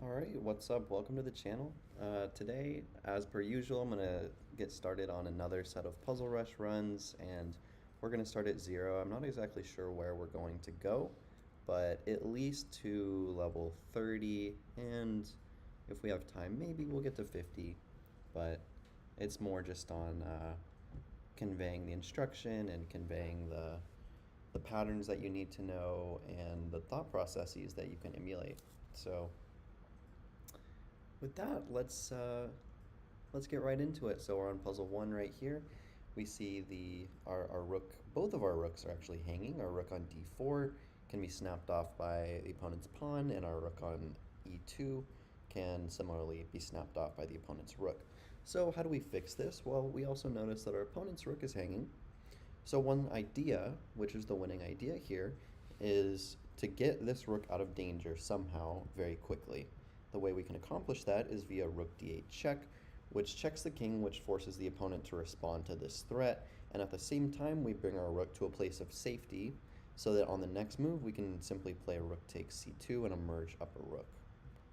Alright, what's up? Welcome to the channel. Today, as per usual, I'm going to get started on another set of Puzzle Rush runs, and we're going to start at 0. I'm not exactly sure where we're going to go, but at least to level 30, and if we have time, maybe we'll get to 50, but it's more just on conveying the instruction and conveying the patterns that you need to know and the thought processes that you can emulate. So with that, let's get right into it. So we're on puzzle 1 right here. We see our rook, both of our rooks are actually hanging. Our rook on d4 can be snapped off by the opponent's pawn, and our rook on e2 can similarly be snapped off by the opponent's rook. So how do we fix this? Well, we also notice that our opponent's rook is hanging. So one idea, which is the winning idea here, is to get this rook out of danger somehow very quickly. The way we can accomplish that is via rook d8 check, which checks the king, which forces the opponent to respond to this threat, and at the same time we bring our rook to a place of safety so that on the next move we can simply play rook takes c2 and emerge up a rook.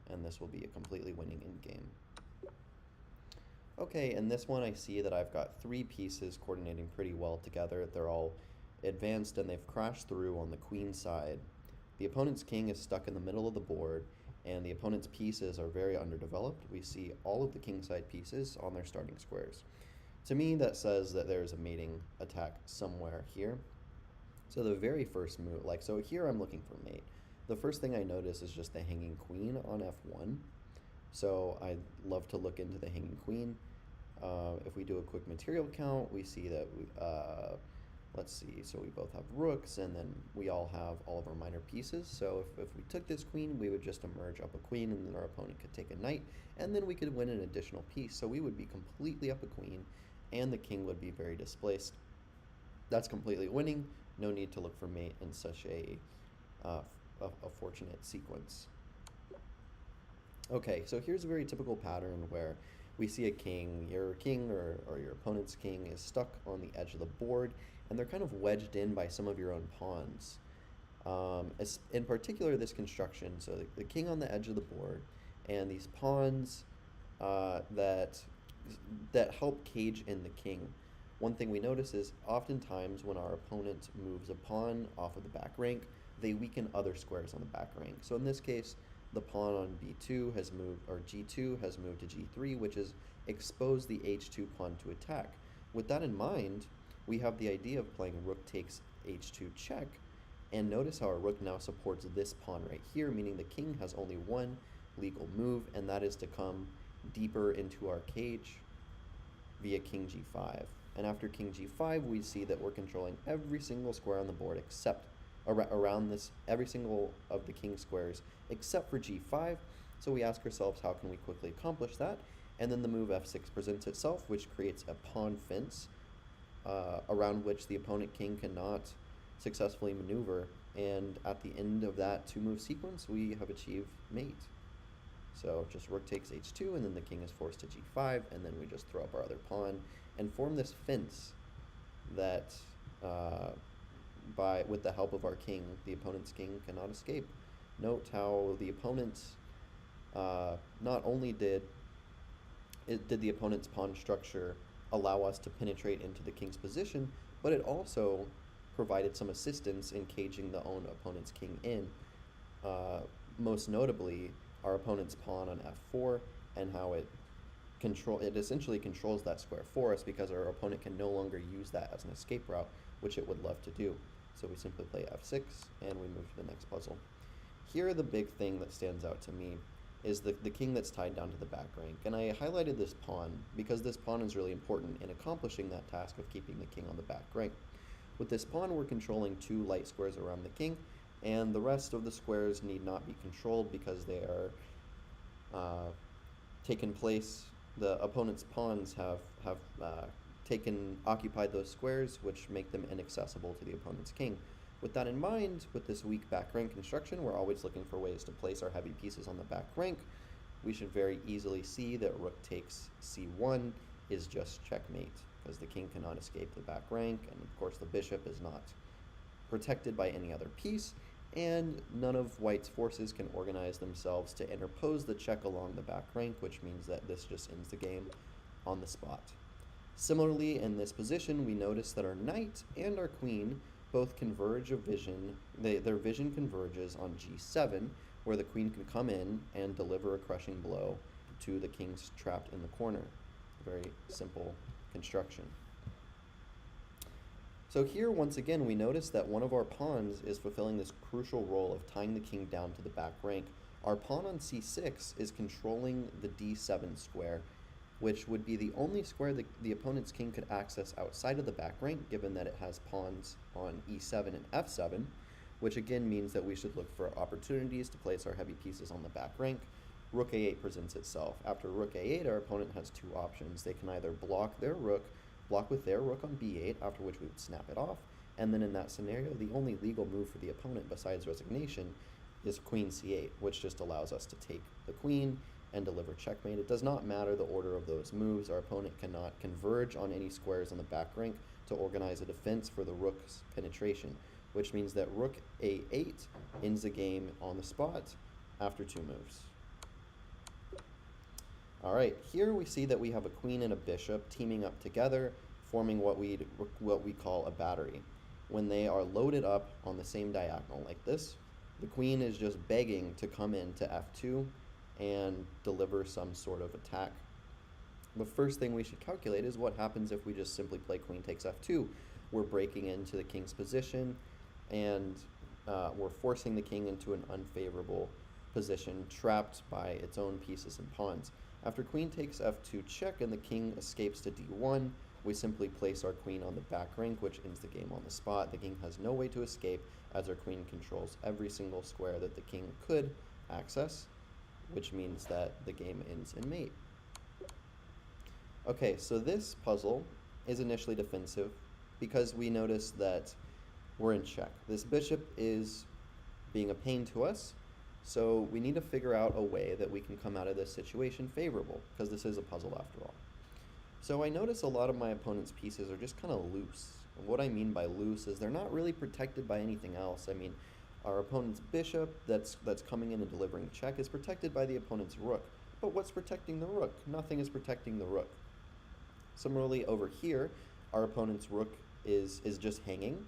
And this will be a completely winning endgame. Okay, in this one I see that I've got 3 pieces coordinating pretty well together. They're all advanced and they've crashed through on the queen side. The opponent's king is stuck in the middle of the board, and the opponent's pieces are very underdeveloped. We see all of the kingside pieces on their starting squares. To me, that says that there's a mating attack somewhere here. So the very first move, so here I'm looking for mate. The first thing I notice is just the hanging queen on f1. So I love to look into the hanging queen. If we do a quick material count, we see that let's see, so we both have rooks, and then we all have all of our minor pieces. So if we took this queen, we would just emerge up a queen, and then our opponent could take a knight, and then we could win an additional piece. So we would be completely up a queen, and the king would be very displaced. That's completely winning. No need to look for mate in such a fortunate sequence. Okay, so here's a very typical pattern where we see a king, your king or your opponent's king is stuck on the edge of the board, and they're kind of wedged in by some of your own pawns. In particular, this construction, so the king on the edge of the board, and these pawns that help cage in the king. One thing we notice is oftentimes when our opponent moves a pawn off of the back rank, they weaken other squares on the back rank. So in this case, the pawn on b2 has moved, or g2 has moved to g3, which has exposed the h2 pawn to attack. With that in mind, we have the idea of playing rook takes h2 check, and notice how our rook now supports this pawn right here, meaning the king has only one legal move, and that is to come deeper into our cage via king g5. And after king g5, we see that we're controlling every single square on the board except around this, every single of the king squares except for g5. So we ask ourselves, how can we quickly accomplish that? And then the move f6 presents itself, which creates a pawn fence around which the opponent king cannot successfully maneuver. And at the end of that 2-move sequence, we have achieved mate. So just rook takes h2, and then the king is forced to g5, and then we just throw up our other pawn and form this fence that with the help of our king, the opponent's king cannot escape. Note how the opponent, not only did the opponent's pawn structure allow us to penetrate into the king's position, but it also provided some assistance in caging the own opponent's king in. Most notably, our opponent's pawn on f4, and how it essentially controls that square for us, because our opponent can no longer use that as an escape route, which it would love to do. So we simply play f6, and we move to the next puzzle. Here, the big thing that stands out to me is the king that's tied down to the back rank. And I highlighted this pawn because this pawn is really important in accomplishing that task of keeping the king on the back rank. With this pawn, we're controlling 2 light squares around the king, and the rest of the squares need not be controlled because they are taken place. The opponent's pawns have occupied those squares, which make them inaccessible to the opponent's king. With that in mind, with this weak back rank construction, we're always looking for ways to place our heavy pieces on the back rank. We should very easily see that rook takes c1 is just checkmate, because the king cannot escape the back rank, and of course the bishop is not protected by any other piece, and none of white's forces can organize themselves to interpose the check along the back rank, which means that this just ends the game on the spot. Similarly, in this position, we notice that our knight and our queen both converge a vision. Their vision converges on g7, where the queen can come in and deliver a crushing blow to the king's trapped in the corner. Very simple construction. So here, once again, we notice that one of our pawns is fulfilling this crucial role of tying the king down to the back rank. Our pawn on c6 is controlling the d7 square, which would be the only square that the opponent's king could access outside of the back rank, given that it has pawns on e7 and f7, which again means that we should look for opportunities to place our heavy pieces on the back rank. Rook a8 presents itself. After rook a8, our opponent has two options. They can either block with their rook on b8, after which we would snap it off, and then in that scenario, the only legal move for the opponent besides resignation is queen c8, which just allows us to take the queen and deliver checkmate. It does not matter the order of those moves. Our opponent cannot converge on any squares on the back rank to organize a defense for the rook's penetration, which means that rook a8 ends the game on the spot after two moves. All right, here we see that we have a queen and a bishop teaming up together, forming what we call a battery. When they are loaded up on the same diagonal like this, the queen is just begging to come into f2 and deliver some sort of attack. The first thing we should calculate is what happens if we just simply play queen takes f2. We're breaking into the king's position, and we're forcing the king into an unfavorable position, trapped by its own pieces and pawns. After queen takes f2 check and the king escapes to d1, we simply place our queen on the back rank, which ends the game on the spot. The king has no way to escape, as our queen controls every single square that the king could access, which means that the game ends in mate. Okay, so this puzzle is initially defensive because we notice that we're in check. This bishop is being a pain to us, so we need to figure out a way that we can come out of this situation favorable, because this is a puzzle after all. So I notice a lot of my opponent's pieces are just kind of loose. And what I mean by loose is they're not really protected by anything else. I mean, our opponent's bishop that's coming in and delivering check is protected by the opponent's rook. But what's protecting the rook? Nothing is protecting the rook. Similarly, over here, our opponent's rook is just hanging,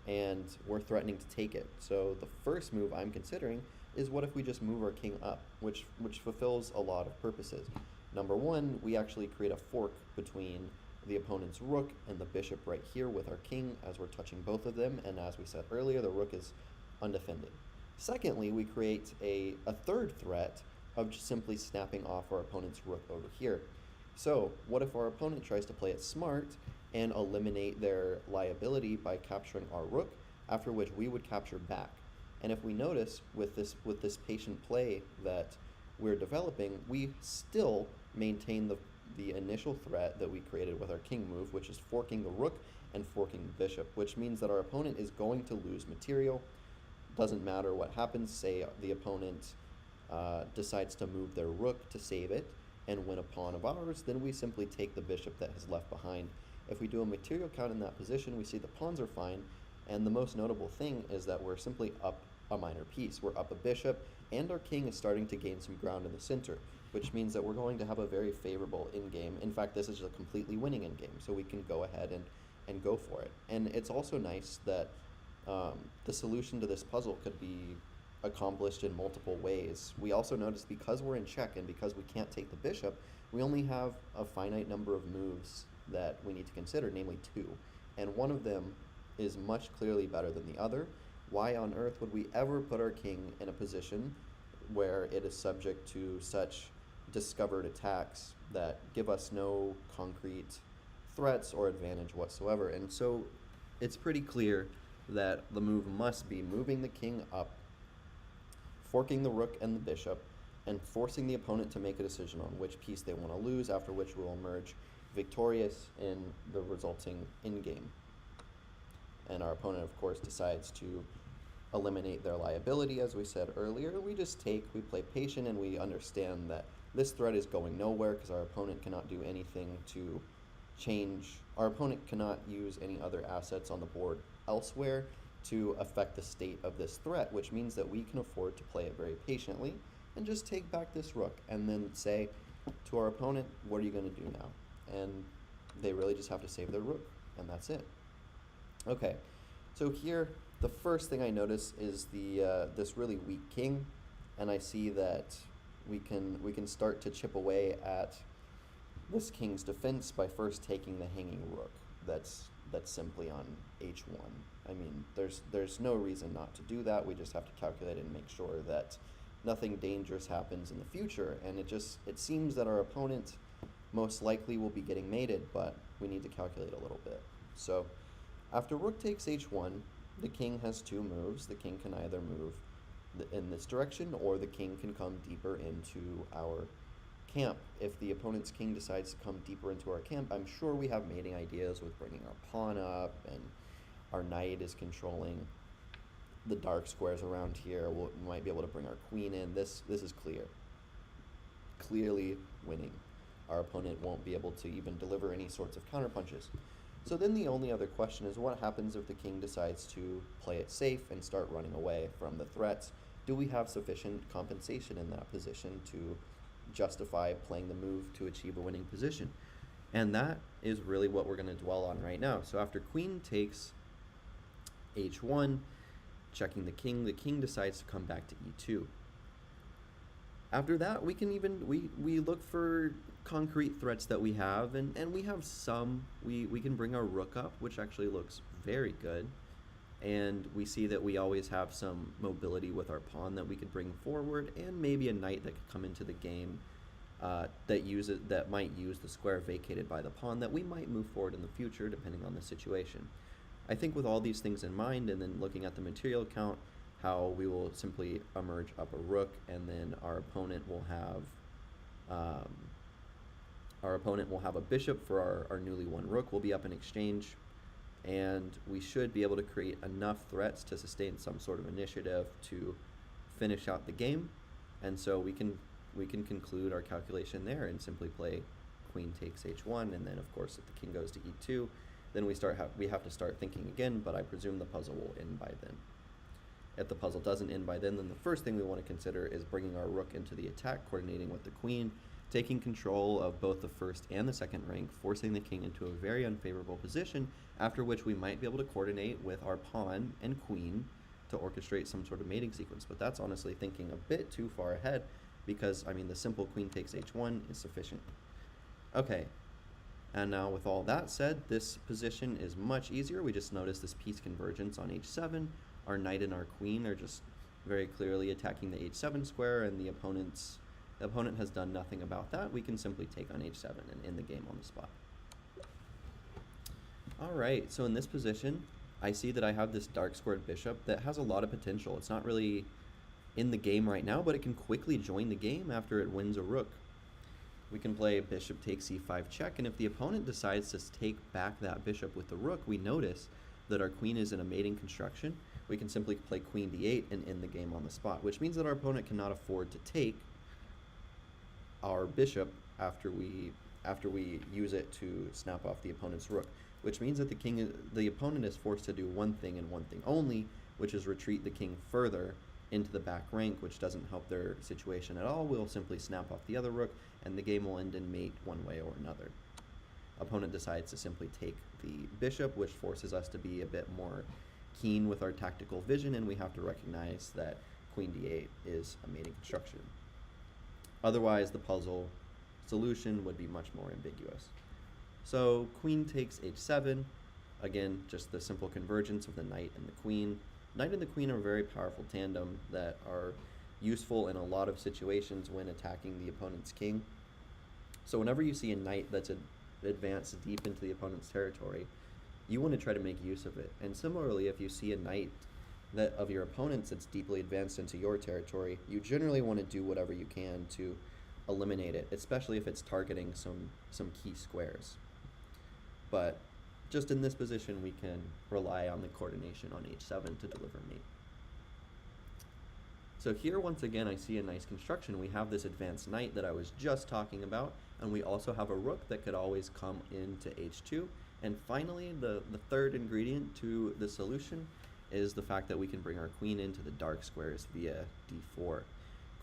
and we're threatening to take it. So the first move I'm considering is what if we just move our king up, which fulfills a lot of purposes. Number one, we actually create a fork between the opponent's rook and the bishop right here with our king, as we're touching both of them, and as we said earlier, the rook is undefended. Secondly, we create a third threat of just simply snapping off our opponent's rook over here. So what if our opponent tries to play it smart and eliminate their liability by capturing our rook, after which we would capture back? And if we notice with this patient play that we're developing, we still maintain the initial threat that we created with our king move, which is forking the rook and forking the bishop, which means that our opponent is going to lose material. Doesn't matter what happens. Say the opponent decides to move their rook to save it and win a pawn of ours, then we simply take the bishop that has left behind. If we do a material count in that position, we see the pawns are fine, and the most notable thing is that we're simply up a minor piece. We're up a bishop, and our king is starting to gain some ground in the center, which means that we're going to have a very favorable endgame. In fact, this is a completely winning endgame, so we can go ahead and go for it. And it's also nice that the solution to this puzzle could be accomplished in multiple ways. We also notice because we're in check and because we can't take the bishop, we only have a finite number of moves that we need to consider, namely 2. And one of them is much clearly better than the other. Why on earth would we ever put our king in a position where it is subject to such discovered attacks that give us no concrete threats or advantage whatsoever? And so it's pretty clear that the move must be moving the king up, forking the rook and the bishop, and forcing the opponent to make a decision on which piece they want to lose, after which we will emerge victorious in the resulting endgame. And our opponent, of course, decides to eliminate their liability, as we said earlier. We just take, we play patient, and we understand that this threat is going nowhere because our opponent cannot do anything to change. Our opponent cannot use any other assets on the board elsewhere, to affect the state of this threat, which means that we can afford to play it very patiently and just take back this rook and then say to our opponent, what are you going to do now? And they really just have to save their rook, and that's it. Okay, so here the first thing I notice is this really weak king, and I see that we can start to chip away at this king's defense by first taking the hanging rook. That's simply on h1. I mean, there's no reason not to do that. We just have to calculate and make sure that nothing dangerous happens in the future. And it seems that our opponent most likely will be getting mated, but we need to calculate a little bit. So after rook takes h1, the king has two moves. The king can either move in this direction, or the king can come deeper into our camp. If the opponent's king decides to come deeper into our camp, I'm sure we have mating ideas with bringing our pawn up, and our knight is controlling the dark squares around here. We might be able to bring our queen in. This is clearly winning. Our opponent won't be able to even deliver any sorts of counterpunches. So then the only other question is, what happens if the king decides to play it safe and start running away from the threats? Do we have sufficient compensation in that position to justify playing the move to achieve a winning position? And that is really what we're going to dwell on right now. So after queen takes h1, checking the king decides to come back to e2. After that, we can we look for concrete threats that we have, and we have some. We can bring our rook up, which actually looks very good. And we see that we always have some mobility with our pawn that we could bring forward, and maybe a knight that could come into the game that might use the square vacated by the pawn that we might move forward in the future, depending on the situation. I think with all these things in mind, and then looking at the material count, how we will simply emerge up a rook, and then our opponent will have a bishop for our newly won rook. Will be up in exchange, and we should be able to create enough threats to sustain some sort of initiative to finish out the game. And so we can conclude our calculation there and simply play queen takes h1, and then of course if the king goes to e2, then we have to start thinking again, but I presume the puzzle will end by then. If the puzzle doesn't end by then the first thing we want to consider is bringing our rook into the attack, coordinating with the queen, taking control of both the first and the second rank, forcing the king into a very unfavorable position, after which we might be able to coordinate with our pawn and queen to orchestrate some sort of mating sequence. But that's honestly thinking a bit too far ahead, because, I mean, the simple queen takes h1 is sufficient. Okay, and now with all that said, this position is much easier. We just noticed this piece convergence on h7. Our knight and our queen are just very clearly attacking the h7 square, and the opponent has done nothing about that. We can simply take on h7 and end the game on the spot. Alright, so in this position, I see that I have this dark squared bishop that has a lot of potential. It's not really in the game right now, but it can quickly join the game after it wins a rook. We can play bishop takes e5 check, and if the opponent decides to take back that bishop with the rook, we notice that our queen is in a mating construction. We can simply play queen d8 and end the game on the spot, which means that our opponent cannot afford to take our bishop after we use it to snap off the opponent's rook, which means that the opponent is forced to do one thing and one thing only, which is retreat the king further into the back rank, which doesn't help their situation at all. We'll simply snap off the other rook, and the game will end in mate one way or another. Opponent decides to simply take the bishop, which forces us to be a bit more keen with our tactical vision, and we have to recognize that queen d8 is a mating construction. Otherwise, the puzzle solution would be much more ambiguous. So queen takes h7, again, just the simple convergence of the knight and the queen. Knight and the queen are a very powerful tandem that are useful in a lot of situations when attacking the opponent's king. So whenever you see a knight that's advanced deep into the opponent's territory, you want to try to make use of it. And similarly, if you see a knight that of your opponent's that's deeply advanced into your territory, you generally want to do whatever you can to eliminate it, especially if it's targeting some key squares. But just in this position, we can rely on the coordination on h7 to deliver mate. So here, once again, I see a nice construction. We have this advanced knight that I was just talking about, and we also have a rook that could always come into h2. And finally, the third ingredient to the solution is the fact that we can bring our queen into the dark squares via d4.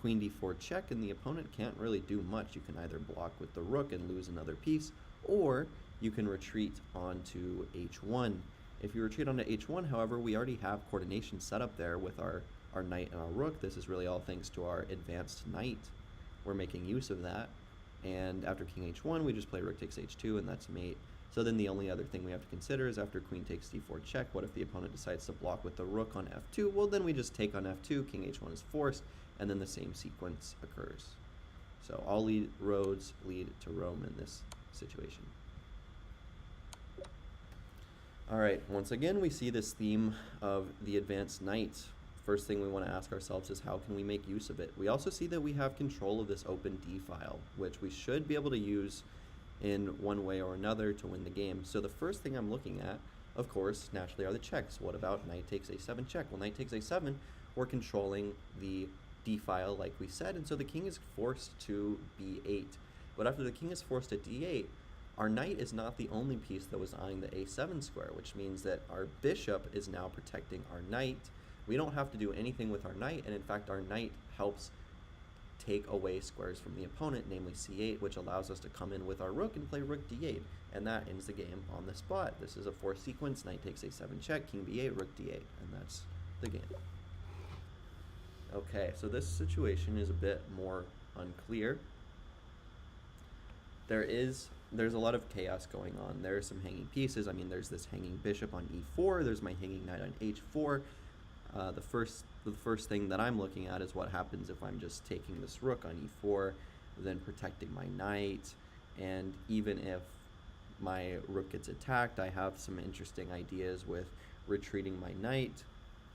Queen d4 check, and the opponent can't really do much. You can either block with the rook and lose another piece, or you can retreat onto h1. If you retreat onto h1, however, we already have coordination set up there with our knight and our rook. This is really all thanks to our advanced knight. We're making use of that. And after king h1, we just play rook takes h2, and that's mate. So then the only other thing we have to consider is after queen takes d4 check, what if the opponent decides to block with the rook on f2? Well, then we just take on f2, king h1 is forced, and then the same sequence occurs. So all roads lead to Rome in this situation. All right, once again, we see this theme of the advanced knight. First thing we want to ask ourselves is how can we make use of it? We also see that we have control of this open d file, which we should be able to use in one way or another to win the game. So the first thing I'm looking at, of course, naturally are the checks. What about knight takes a7 check? Well, knight takes a7, we're controlling the d file like we said, and so the king is forced to b8. But after the king is forced to d8, our knight is not the only piece that was eyeing the a7 square, which means that our bishop is now protecting our knight. We don't have to do anything with our knight, and in fact our knight helps take away squares from the opponent, namely c8, which allows us to come in with our rook and play rook d8, and that ends the game on the spot. This is a forced sequence, knight takes a7 check, king b8, rook d8, and that's the game. Okay, so this situation is a bit more unclear. There's a lot of chaos going on. There are some hanging pieces. I mean, there's this hanging bishop on e4, there's my hanging knight on h4. The first thing that I'm looking at is what happens if I'm just taking this rook on e4, then protecting my knight, and even if my rook gets attacked, I have some interesting ideas with retreating my knight,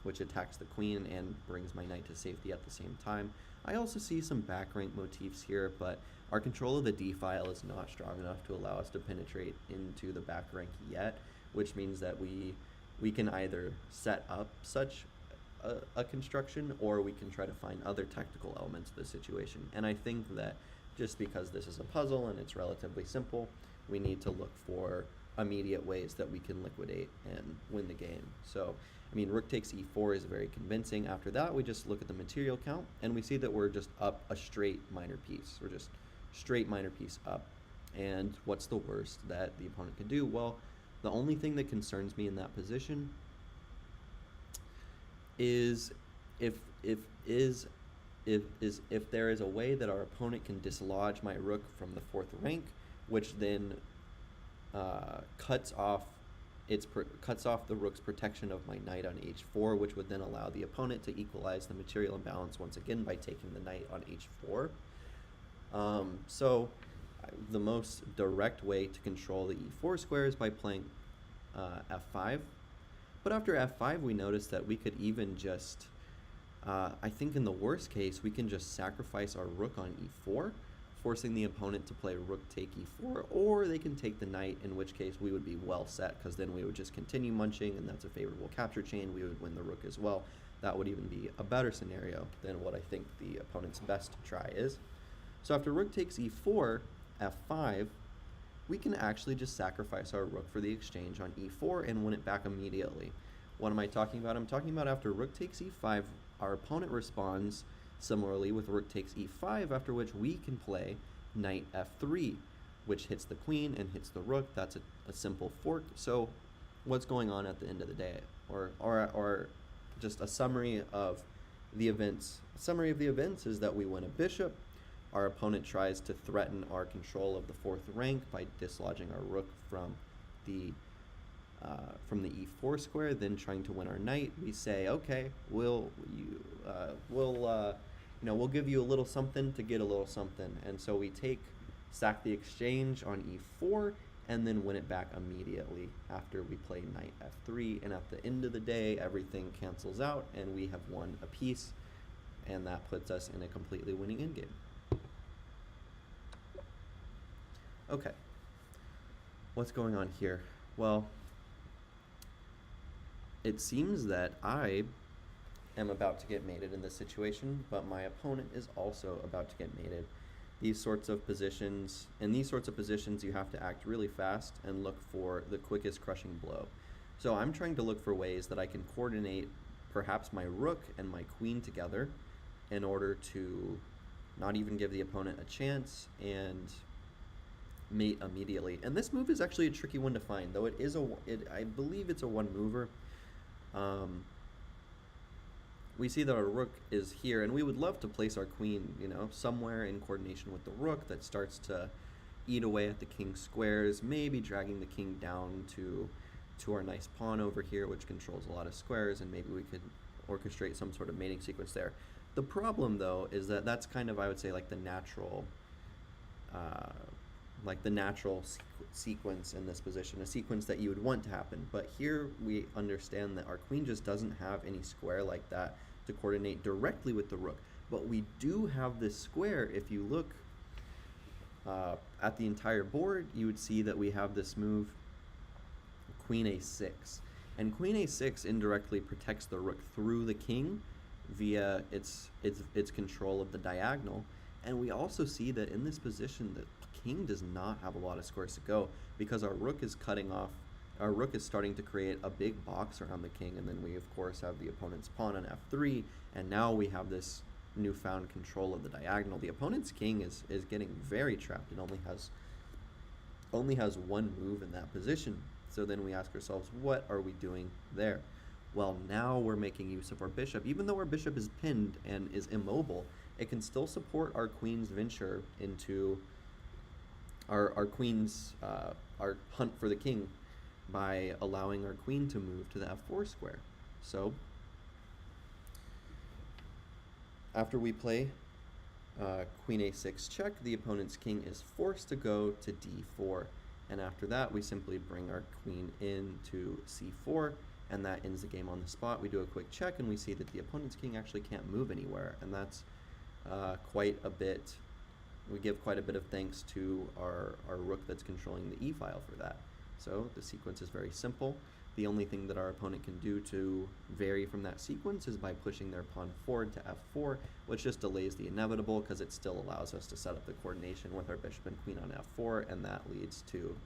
which attacks the queen and brings my knight to safety at the same time. I also see some back rank motifs here, but our control of the d file is not strong enough to allow us to penetrate into the back rank yet, which means that we can either set up such a construction, or we can try to find other tactical elements of the situation. And I think that just because this is a puzzle and it's relatively simple, we need to look for immediate ways that we can liquidate and win the game. So, I mean, rook takes e4 is very convincing. After that, we just look at the material count, and we see that we're just up a straight minor piece. We're just straight minor piece up. And what's the worst that the opponent could do? Well, the only thing that concerns me in that position is if there is a way that our opponent can dislodge my rook from the fourth rank, which then cuts off the rook's protection of my knight on h4, which would then allow the opponent to equalize the material imbalance once again by taking the knight on h4. So the most direct way to control the e4 square is by playing f5. But after f5, we notice that we could even just, I think in the worst case, we can just sacrifice our rook on e4, forcing the opponent to play rook take e4, or they can take the knight, in which case we would be well set, because then we would just continue munching, and that's a favorable capture chain. We would win the rook as well. That would even be a better scenario than what I think the opponent's best try is. So after rook takes e4, f5, we can actually just sacrifice our rook for the exchange on e4 and win it back immediately. What am I talking about? I'm talking about after rook takes e5, our opponent responds similarly with rook takes e5, after which we can play knight f3, which hits the queen and hits the rook. That's a simple fork. So what's going on at the end of the day? Or just a summary of the events. A summary of the events is that we win a bishop. Our opponent tries to threaten our control of the fourth rank by dislodging our rook from the e4 square, then trying to win our knight. We say, okay, we'll give you a little something to get a little something, and so we sack the exchange on e4, and then win it back immediately after we play knight f3. And at the end of the day, everything cancels out, and we have won a piece, and that puts us in a completely winning endgame. Okay, what's going on here? Well, it seems that I am about to get mated in this situation, but my opponent is also about to get mated. In these sorts of positions, you have to act really fast and look for the quickest crushing blow. So I'm trying to look for ways that I can coordinate perhaps my rook and my queen together in order to not even give the opponent a chance and mate immediately. And this move is actually a tricky one to find, though I believe it's a one mover. We see that our rook is here, and we would love to place our queen, somewhere in coordination with the rook that starts to eat away at the king's squares, maybe dragging the king down to our nice pawn over here, which controls a lot of squares, and maybe we could orchestrate some sort of mating sequence there. The problem, though, is that that's kind of, I would say, like the natural sequence in this position, a sequence that you would want to happen. But here we understand that our queen just doesn't have any square like that to coordinate directly with the rook. But we do have this square. If you look at the entire board, you would see that we have this move, Queen A6. And Queen A6 indirectly protects the rook through the king via its control of the diagonal. And we also see that in this position, the king does not have a lot of squares to go because our rook is starting to create a big box around the king, and then we of course have the opponent's pawn on f3, and now we have this newfound control of the diagonal. The opponent's king is getting very trapped. It only has one move in that position. So then we ask ourselves, what are we doing there? Well, now we're making use of our bishop. Even though our bishop is pinned and is immobile, it can still support our queen's venture into our hunt for the king by allowing our queen to move to the f4 square. So after we play Queen A6 check, the opponent's king is forced to go to d4. And after that, we simply bring our queen into c4, and that ends the game on the spot. We do a quick check, and we see that the opponent's king actually can't move anywhere, and that's quite a bit. We give quite a bit of thanks to our rook that's controlling the e-file for that. So the sequence is very simple. The only thing that our opponent can do to vary from that sequence is by pushing their pawn forward to f4, which just delays the inevitable because it still allows us to set up the coordination with our bishop and queen on f4, and that leads to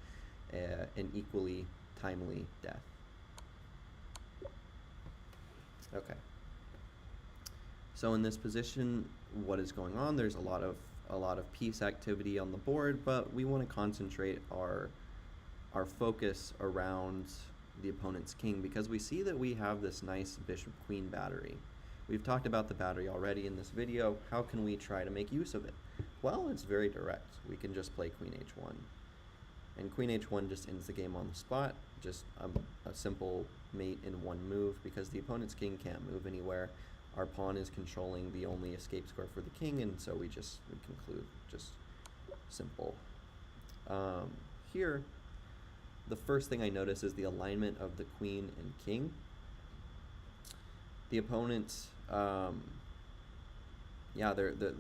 an equally timely death. Okay. So in this position, what is going on? There's a lot of piece activity on the board, but we want to concentrate our focus around the opponent's king because we see that we have this nice bishop-queen battery. We've talked about the battery already in this video. How can we try to make use of it? Well, it's very direct. We can just play Queen H1. And Queen H1 just ends the game on the spot, just a simple mate in one move because the opponent's king can't move anywhere. Our pawn is controlling the only escape square for the king, and so we conclude just simple. Here, the first thing I notice is the alignment of the queen and king. The opponent's the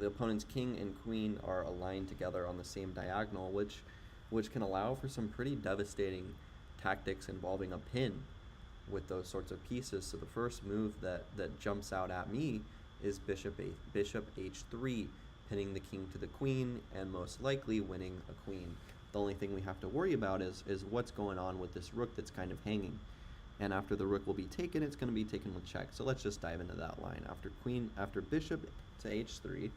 opponent's king and queen are aligned together on the same diagonal, which can allow for some pretty devastating tactics involving a pin with those sorts of pieces. So the first move that jumps out at me is bishop h3, pinning the king to the queen and most likely winning a queen. The only thing we have to worry about is what's going on with this rook that's kind of hanging. And after the rook will be taken, it's going to be taken with check. So let's just dive into that line. After bishop to h3,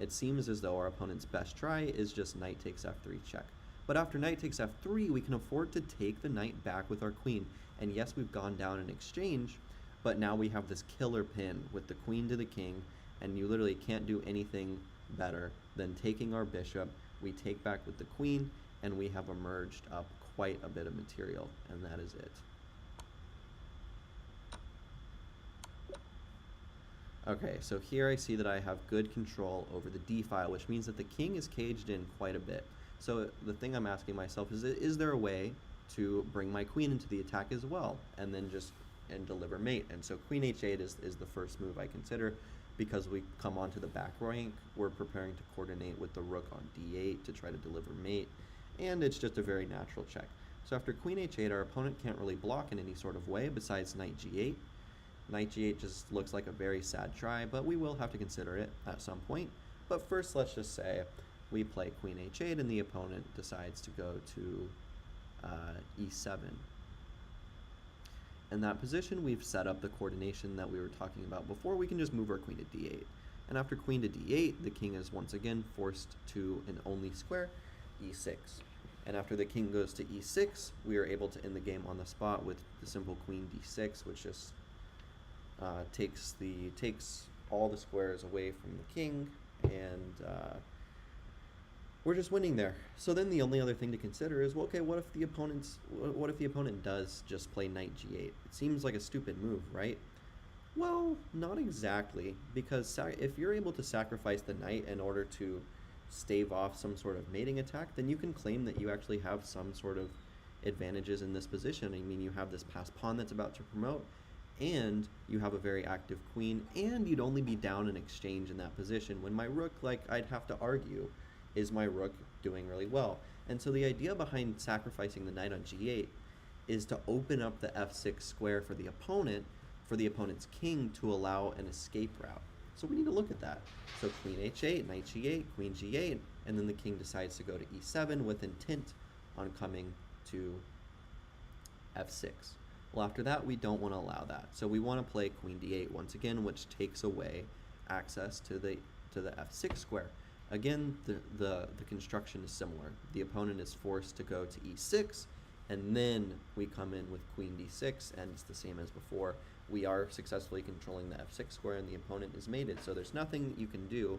it seems as though our opponent's best try is just knight takes f3 check. But after knight takes f3, we can afford to take the knight back with our queen. And yes, we've gone down in exchange, but now we have this killer pin with the queen to the king, and you literally can't do anything better than taking our bishop. We take back with the queen, and we have emerged up quite a bit of material, and that is it. Okay, so here I see that I have good control over the d-file, which means that the king is caged in quite a bit. So the thing I'm asking myself is there a way to bring my queen into the attack as well, and then deliver mate? And so queen h8 is the first move I consider. Because we come onto the back rank, we're preparing to coordinate with the rook on d8 to try to deliver mate, and it's just a very natural check. So after queen h8, our opponent can't really block in any sort of way besides knight g8. Knight g8 just looks like a very sad try, but we will have to consider it at some point. But first, let's just say we play queen h8 and the opponent decides to go to e7. In that position, we've set up the coordination that we were talking about before. We can just move our queen to d8. And after queen to d8, the king is once again forced to an only square, e6. And after the king goes to e6, we are able to end the game on the spot with the simple queen d6, which just takes all the squares away from the king, and we're just winning there. So then the only other thing to consider is, well, okay, what if the opponent does just play knight g8? It seems like a stupid move, right? Well, not exactly, because if you're able to sacrifice the knight in order to stave off some sort of mating attack, then you can claim that you actually have some sort of advantages in this position. I mean, you have this passed pawn that's about to promote, and you have a very active queen, and you'd only be down an exchange in that position, when my rook, like, I'd have to argue, is my rook doing really well? And so the idea behind sacrificing the knight on g8 is to open up the f6 square for the opponent's king, to allow an escape route. So we need to look at that. So queen h8, knight g8, queen g8, and then the king decides to go to e7 with intent on coming to f6. Well, after that, we don't want to allow that. So we want to play queen d8 once again, which takes away access to the f6 square. Again, the construction is similar. The opponent is forced to go to e6, and then we come in with queen d6, and it's the same as before. We are successfully controlling the f6 square, and the opponent is mated. So there's nothing you can do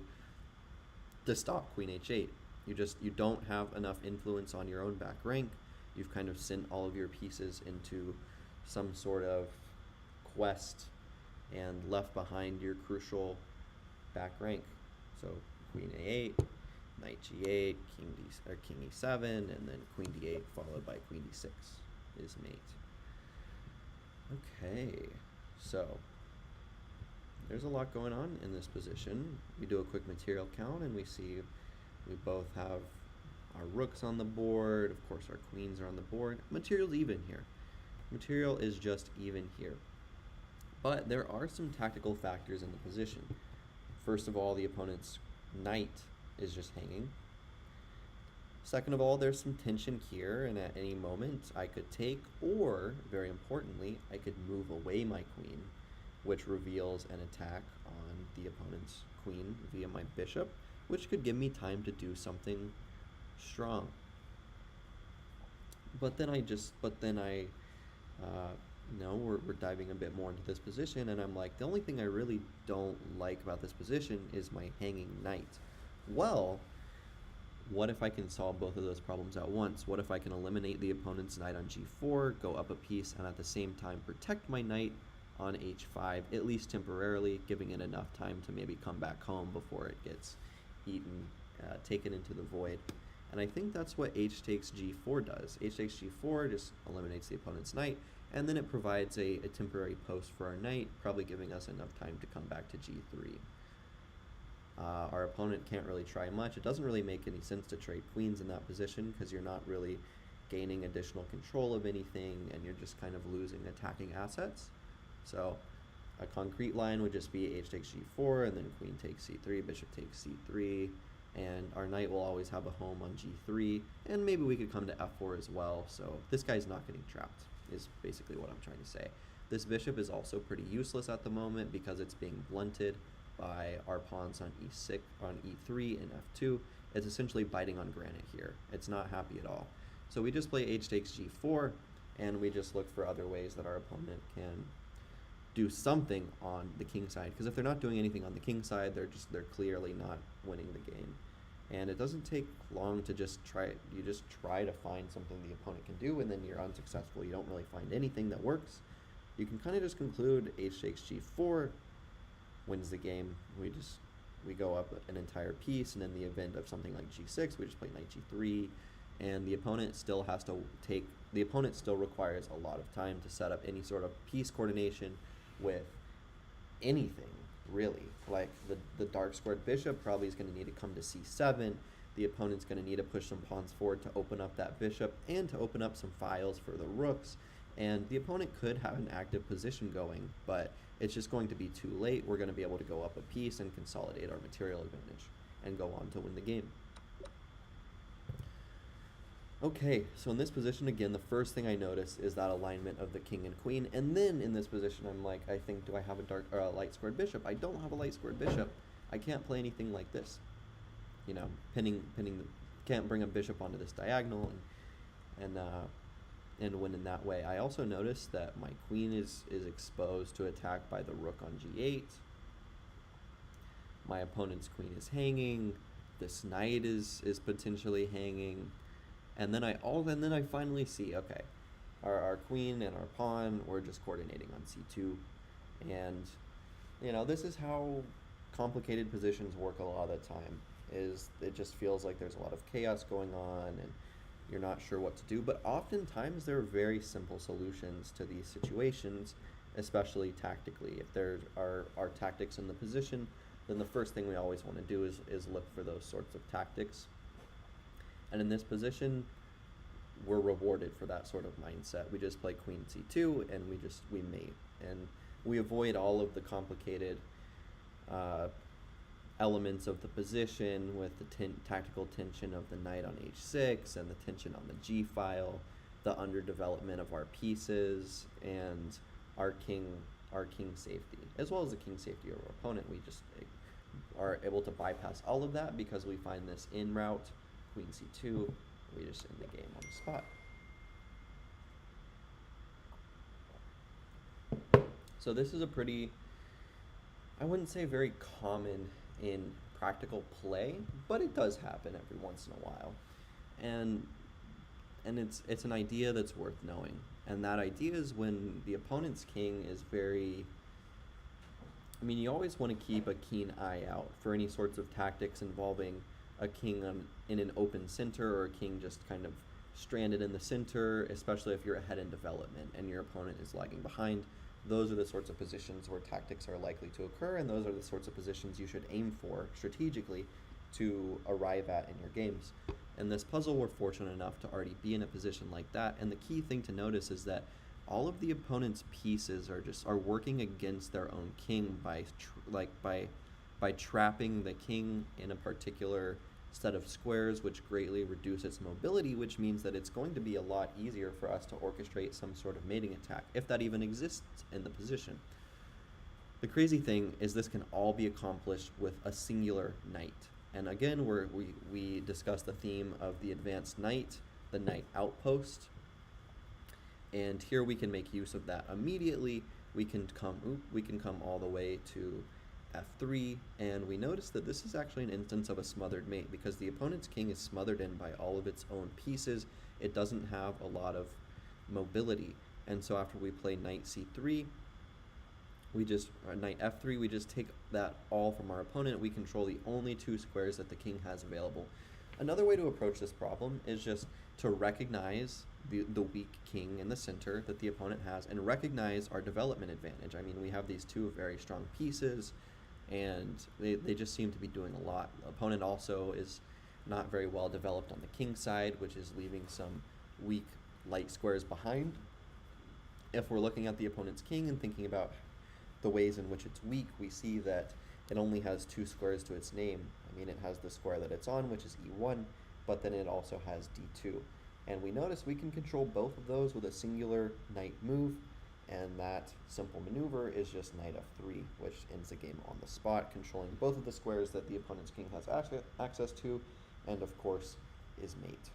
to stop queen h8. You don't have enough influence on your own back rank. You've kind of sent all of your pieces into some sort of quest and left behind your crucial back rank. So queen a8, knight g8, king e7, and then queen d8 followed by queen d6 is mate. Okay, so there's a lot going on in this position. We do a quick material count, and we see we both have our rooks on the board. Of course, our queens are on the board. Material's even here. Material is just even here. But there are some tactical factors in the position. First of all, the opponent's knight is just hanging. Second of all, there's some tension here, and at any moment I could take, or, very importantly, I could move away my queen, which reveals an attack on the opponent's queen via my bishop, which could give me time to do something strong. But then we're diving a bit more into this position, and I'm like, the only thing I really don't like about this position is my hanging knight. Well, what if I can solve both of those problems at once? What if I can eliminate the opponent's knight on g4, go up a piece, and at the same time protect my knight on h5, at least temporarily, giving it enough time to maybe come back home before it gets taken into the void. And I think that's what h takes g4 does. H takes g4 just eliminates the opponent's knight, and then it provides a temporary post for our knight, probably giving us enough time to come back to g3. Our opponent can't really try much. It doesn't really make any sense to trade queens in that position, because you're not really gaining additional control of anything, and you're just kind of losing attacking assets. So a concrete line would just be h takes g4, and then queen takes c3, bishop takes c3, and our knight will always have a home on g3, and maybe we could come to f4 as well. So this guy's not getting trapped, is basically what I'm trying to say. This bishop is also pretty useless at the moment, because it's being blunted by our pawns on e6, on e3 and f2. It's essentially biting on granite here. It's not happy at all. So we just play h takes g4, and we just look for other ways that our opponent can do something on the king side, because if they're not doing anything on the king side, they're clearly not winning the game. And it doesn't take long to just try. You just try to find something the opponent can do, and then you're unsuccessful. You don't really find anything that works. You can kind of just conclude h takes g4 wins the game. We go up an entire piece, and in the event of something like g6, we just play knight g3, and the opponent still requires a lot of time to set up any sort of piece coordination with anything, really. Like the dark squared bishop probably is going to need to come to c7. The opponent's going to need to push some pawns forward to open up that bishop, and to open up some files for the rooks. And the opponent could have an active position going, but it's just going to be too late. We're going to be able to go up a piece and consolidate our material advantage and go on to win the game. Okay, so in this position again, the first thing I notice is that alignment of the king and queen, and then in this position, I'm like, I think, do I have a dark or a light squared bishop? I don't have a light squared bishop. I can't play anything like this. You know, pinning the, can't bring a bishop onto this diagonal and win in that way. I also notice that my queen is exposed to attack by the rook on g8. My opponent's queen is hanging. This knight is potentially hanging. And then I finally see, okay, our queen and our pawn, we're just coordinating on c2. And this is how complicated positions work a lot of the time. Is it just feels like there's a lot of chaos going on and you're not sure what to do, but oftentimes there are very simple solutions to these situations, especially tactically. If there are tactics in the position, then the first thing we always want to do is look for those sorts of tactics. And in this position, we're rewarded for that sort of mindset. We just play queen c2 and we mate. And we avoid all of the complicated elements of the position with the tactical tension of the knight on h6 and the tension on the g file, the underdevelopment of our pieces, and our king safety, as well as the king safety of our opponent. We just are able to bypass all of that because we find this in route, queen c2, we just end the game on the spot. So this is a pretty, I wouldn't say very common in practical play, but it does happen every once in a while. And it's an idea that's worth knowing. And that idea is when the opponent's king is very, you always want to keep a keen eye out for any sorts of tactics involving a king in an open center or a king just kind of stranded in the center, especially if you're ahead in development and your opponent is lagging behind. Those are the sorts of positions where tactics are likely to occur, and those are the sorts of positions you should aim for strategically to arrive at in your games. In this puzzle, we're fortunate enough to already be in a position like that, and the key thing to notice is that all of the opponent's pieces are working against their own king by trapping the king in a particular set of squares, which greatly reduce its mobility, which means that it's going to be a lot easier for us to orchestrate some sort of mating attack, if that even exists in the position. The crazy thing is this can all be accomplished with a singular knight. And again, we discuss the theme of the advanced knight, the knight outpost, and here we can make use of that immediately. We can come all the way to f3, and we notice that this is actually an instance of a smothered mate because the opponent's king is smothered in by all of its own pieces. It doesn't have a lot of mobility, and so after we play knight c3, knight f3, we just take that all from our opponent. We control the only two squares that the king has available. Another way to approach this problem is just to recognize the weak king in the center that the opponent has and recognize our development advantage. We have these two very strong pieces, and they just seem to be doing a lot. The opponent also is not very well developed on the king side, which is leaving some weak light squares behind. If we're looking at the opponent's king and thinking about the ways in which it's weak, we see that it only has two squares to its name. It has the square that it's on, which is e1, but then it also has d2. And we notice we can control both of those with a singular knight move, and that simple maneuver is just knight f3, which ends the game on the spot, controlling both of the squares that the opponent's king has access to, and of course is mate.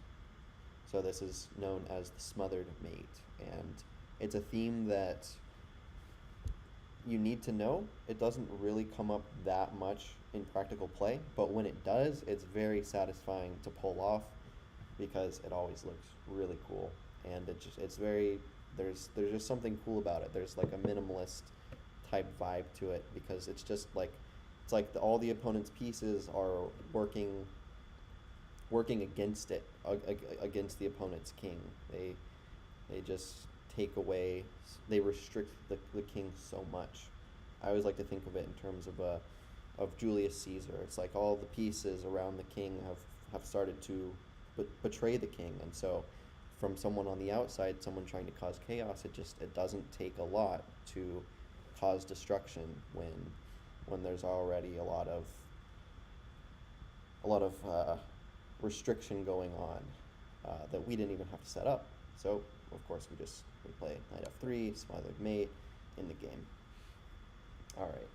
So this is known as the smothered mate, and it's a theme that you need to know. It doesn't really come up that much in practical play, but when it does, it's very satisfying to pull off because it always looks really cool, and there's just something cool about it. There's like a minimalist type vibe to it because it's like all the opponent's pieces are working against it, against the opponent's king. They just take away, they restrict the king so much. I always like to think of it in terms of Julius Caesar. It's like all the pieces around the king have started to betray the king, and so from someone on the outside, someone trying to cause chaos, it doesn't take a lot to cause destruction when there's already a lot of restriction going on. that we didn't even have to set up. So of course we play knight f3, smothered mate in the game. All right.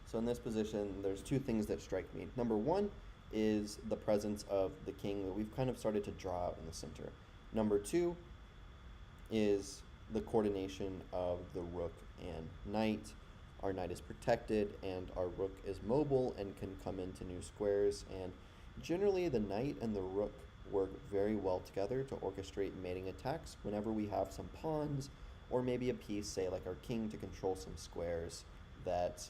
So in this position, there's two things that strike me. Number one is the presence of the king that we've kind of started to draw out in the center. Number two is the coordination of the rook and knight. Our knight is protected and our rook is mobile and can come into new squares, and generally the knight and the rook work very well together to orchestrate mating attacks whenever we have some pawns or maybe a piece, say like our king, to control some squares that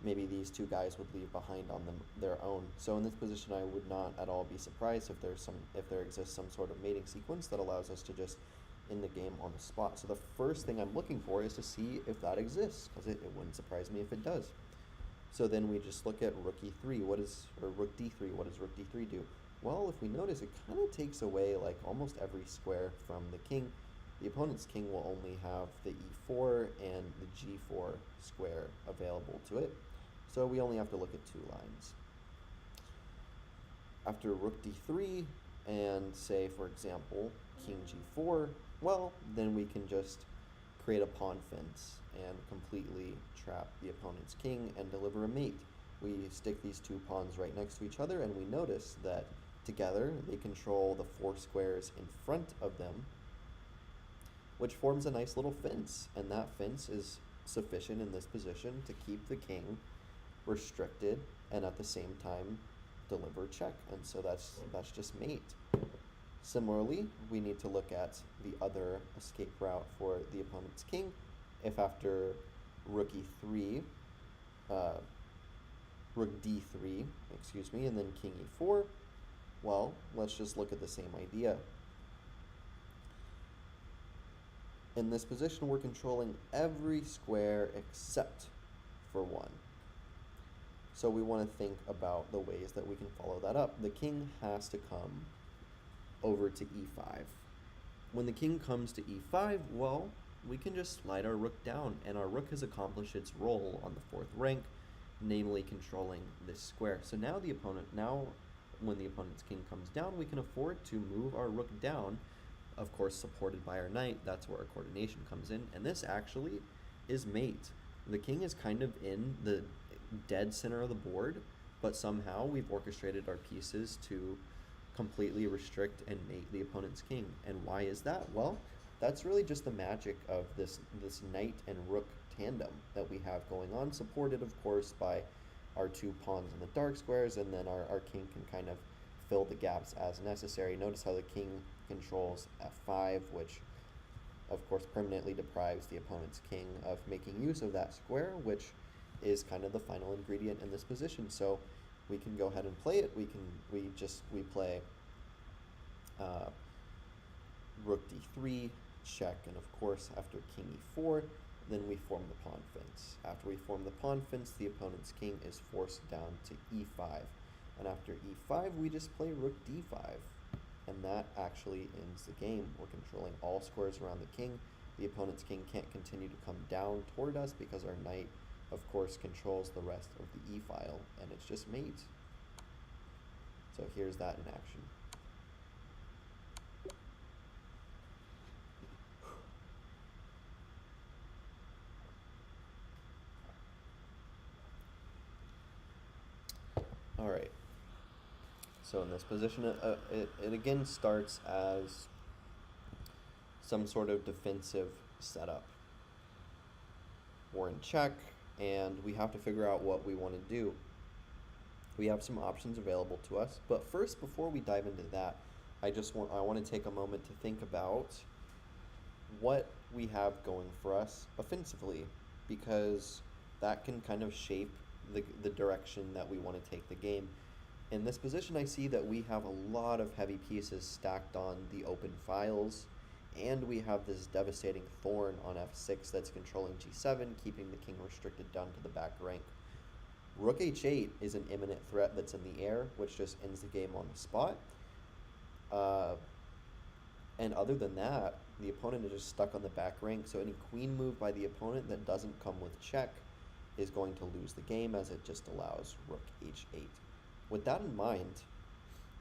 maybe these two guys would leave behind on their own. So in this position, I would not at all be surprised if there exists some sort of mating sequence that allows us to just end the game on the spot. So the first thing I'm looking for is to see if that exists, because it wouldn't surprise me if it does. So then we just look at rook e3, or rook d3, what does rook d3 do? Well, if we notice, it kind of takes away like almost every square from the king. The opponent's king will only have the e4 and the g4 square available to it. So we only have to look at two lines. After rook d3 and say, for example, king g4, well, then we can just create a pawn fence and completely trap the opponent's king and deliver a mate. We stick these two pawns right next to each other, and we notice that together they control the four squares in front of them, which forms a nice little fence, and that fence is sufficient in this position to keep the king restricted and at the same time deliver check, and so that's just mate. Similarly, we need to look at the other escape route for the opponent's king. If after rook e3, rook d3, excuse me, and then king e4, well, let's just look at the same idea. In this position, we're controlling every square except for one. So we want to think about the ways that we can follow that up. The king has to come over to e5. When the king comes to e5, well, we can just slide our rook down, and our rook has accomplished its role on the fourth rank, namely controlling this square. So now when the opponent's king comes down, we can afford to move our rook down, of course supported by our knight. That's where our coordination comes in, and this actually is mate. The king is kind of in the dead center of the board, but somehow we've orchestrated our pieces to completely restrict and mate the opponent's king. And why is that? Well, that's really just the magic of this knight and rook tandem that we have going on, supported of course by our two pawns in the dark squares, and then our king can kind of fill the gaps as necessary. Notice how the king controls f5, which of course permanently deprives the opponent's king of making use of that square, which is kind of the final ingredient in this position. So we can go ahead and play it. We play rook d3, check, and of course after king e4, then we form the pawn fence. After we form the pawn fence, the opponent's king is forced down to e5, and after e5 we just play rook d5, and that actually ends the game. We're controlling all squares around the king. The opponent's king can't continue to come down toward us because our knight of course controls the rest of the e-file, and it's just mate. So here's that in action. All right. So in this position, it again starts as some sort of defensive setup. We're in check, and we have to figure out what we want to do. We have some options available to us, but first, before we dive into that, I want to take a moment to think about what we have going for us offensively, because that can kind of shape the direction that we want to take the game. In this position, I see that we have a lot of heavy pieces stacked on the open files, and we have this devastating thorn on f6 that's controlling g7, keeping the king restricted down to the back rank. Rook h8 is an imminent threat that's in the air, which just ends the game on the spot. And other than that, the opponent is just stuck on the back rank, so any queen move by the opponent that doesn't come with check is going to lose the game, as it just allows rook h8. With that in mind,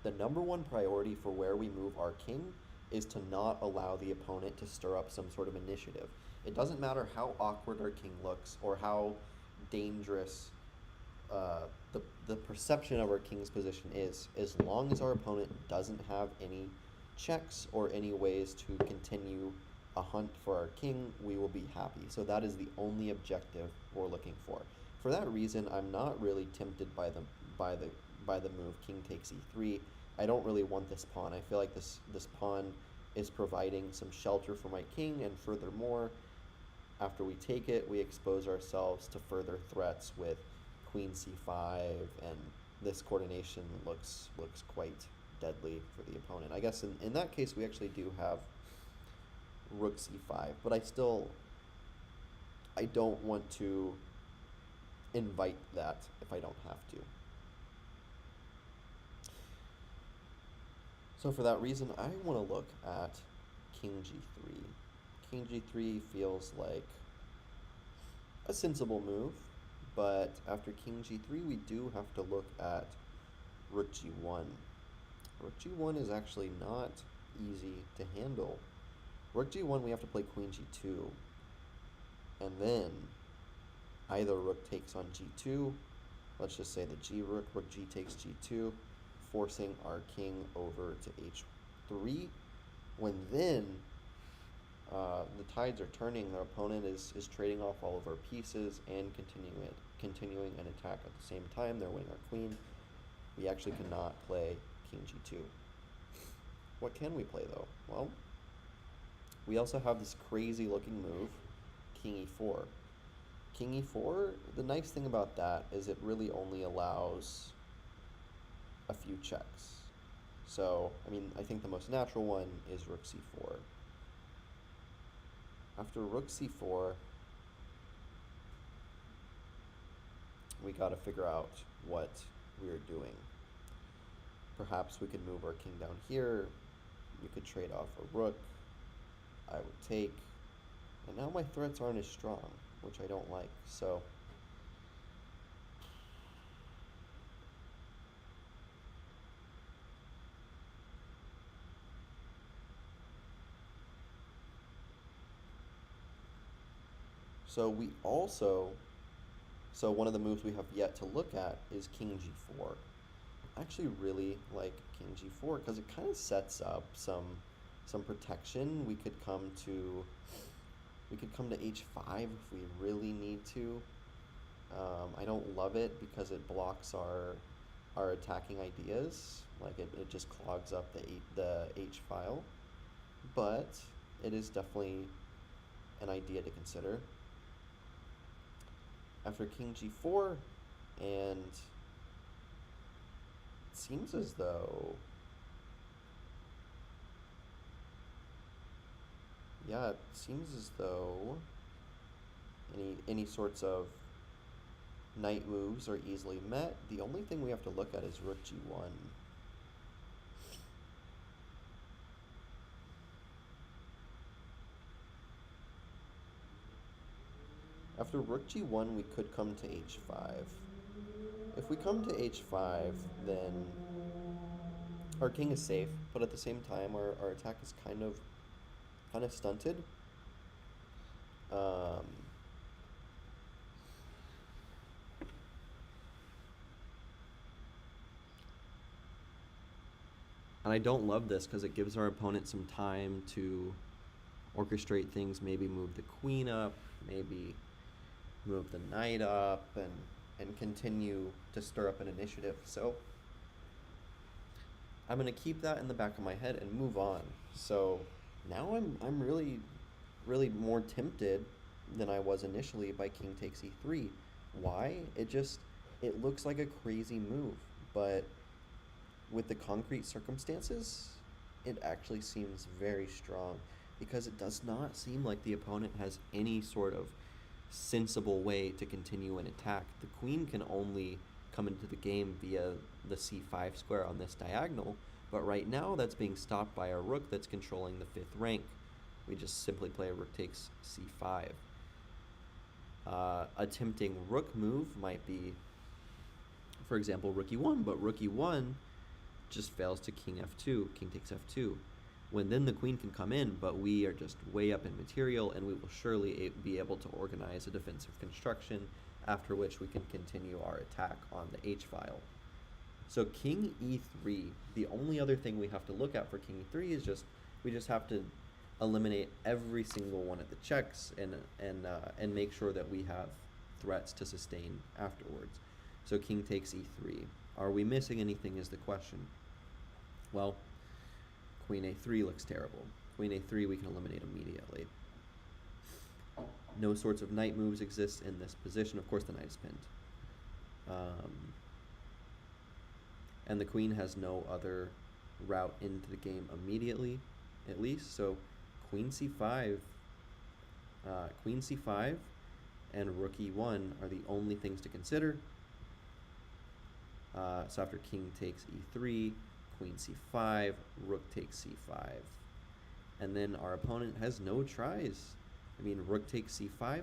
The number one priority for where we move our king is to not allow the opponent to stir up some sort of initiative. It doesn't matter how awkward our king looks or how dangerous the perception of our king's position is, as long as our opponent doesn't have any checks or any ways to continue a hunt for our king, we will be happy. So that is the only objective we're looking for. For that reason, I'm not really tempted by the by the move king takes e3. I don't really want this pawn. I feel like this pawn is providing some shelter for my king, and furthermore, after we take it, we expose ourselves to further threats with queen c5, and this coordination looks quite deadly for the opponent. I guess in that case, we actually do have rook c5, but I don't want to invite that if I don't have to. So for that reason, I want to look at king g3. King g3 feels like a sensible move, but after king g3, we do have to look at rook g1. Rook g1 is actually not easy to handle. Rook g1, we have to play queen g2, and then either rook takes on g2, let's just say the g rook, rook g takes g2, forcing our king over to h3, when then the tides are turning. The opponent is trading off all of our pieces and continuing an attack at the same time. They're winning our queen. We actually cannot play king g2. What can we play though? Well, we also have this crazy looking move, king e4. King e4, the nice thing about that is it really only allows a few checks. So, I mean, I think the most natural one is rook c4. After rook c4, we got to figure out what we're doing. Perhaps we could move our king down here. We could trade off a rook. I would take. And now my threats aren't as strong, which I don't like. So we also, so one of the moves we have yet to look at is king g4. I actually really like king g4 because it kind of sets up some protection. We could come to h5 if we really need to. I don't love it because it blocks our attacking ideas. Like it just clogs up the h file, but it is definitely an idea to consider. After king g4, and it seems as though, yeah, it seems as though any sorts of knight moves are easily met. The only thing we have to look at is rook g1. After rook g1, we could come to h5. If we come to h5, then our king is safe, but at the same time, our attack is kind of stunted. And I don't love this because it gives our opponent some time to orchestrate things, maybe move the queen up, maybe move the knight up, and continue to stir up an initiative. So I'm going to keep that in the back of my head and move on. So now I'm really more tempted than I was initially by king takes e3. Why? It looks like a crazy move, but with the concrete circumstances, it actually seems very strong because it does not seem like the opponent has any sort of sensible way to continue an attack. The queen can only come into the game via the c5 square on this diagonal, but right now that's being stopped by a rook that's controlling the 5th rank. We just simply play a rook takes c5. A tempting rook move might be, for example, rook e1, but rook e1 just fails to king f2, king takes f2, when then the queen can come in, but we are just way up in material, and we will surely be able to organize a defensive construction, after which we can continue our attack on the h-file. So king e3, the only other thing we have to look at for king e3 is we just have to eliminate every single one of the checks and make sure that we have threats to sustain afterwards. So king takes e3. Are we missing anything is the question. Well, queen a3 looks terrible. Queen a3 we can eliminate immediately. No sorts of knight moves exist in this position. Of course the knight is pinned. And the queen has no other route into the game immediately, at least. So queen c5 and rook e1 are the only things to consider. So after king takes e3, queen c5, rook takes c5. And then our opponent has no tries. I mean, rook takes c5,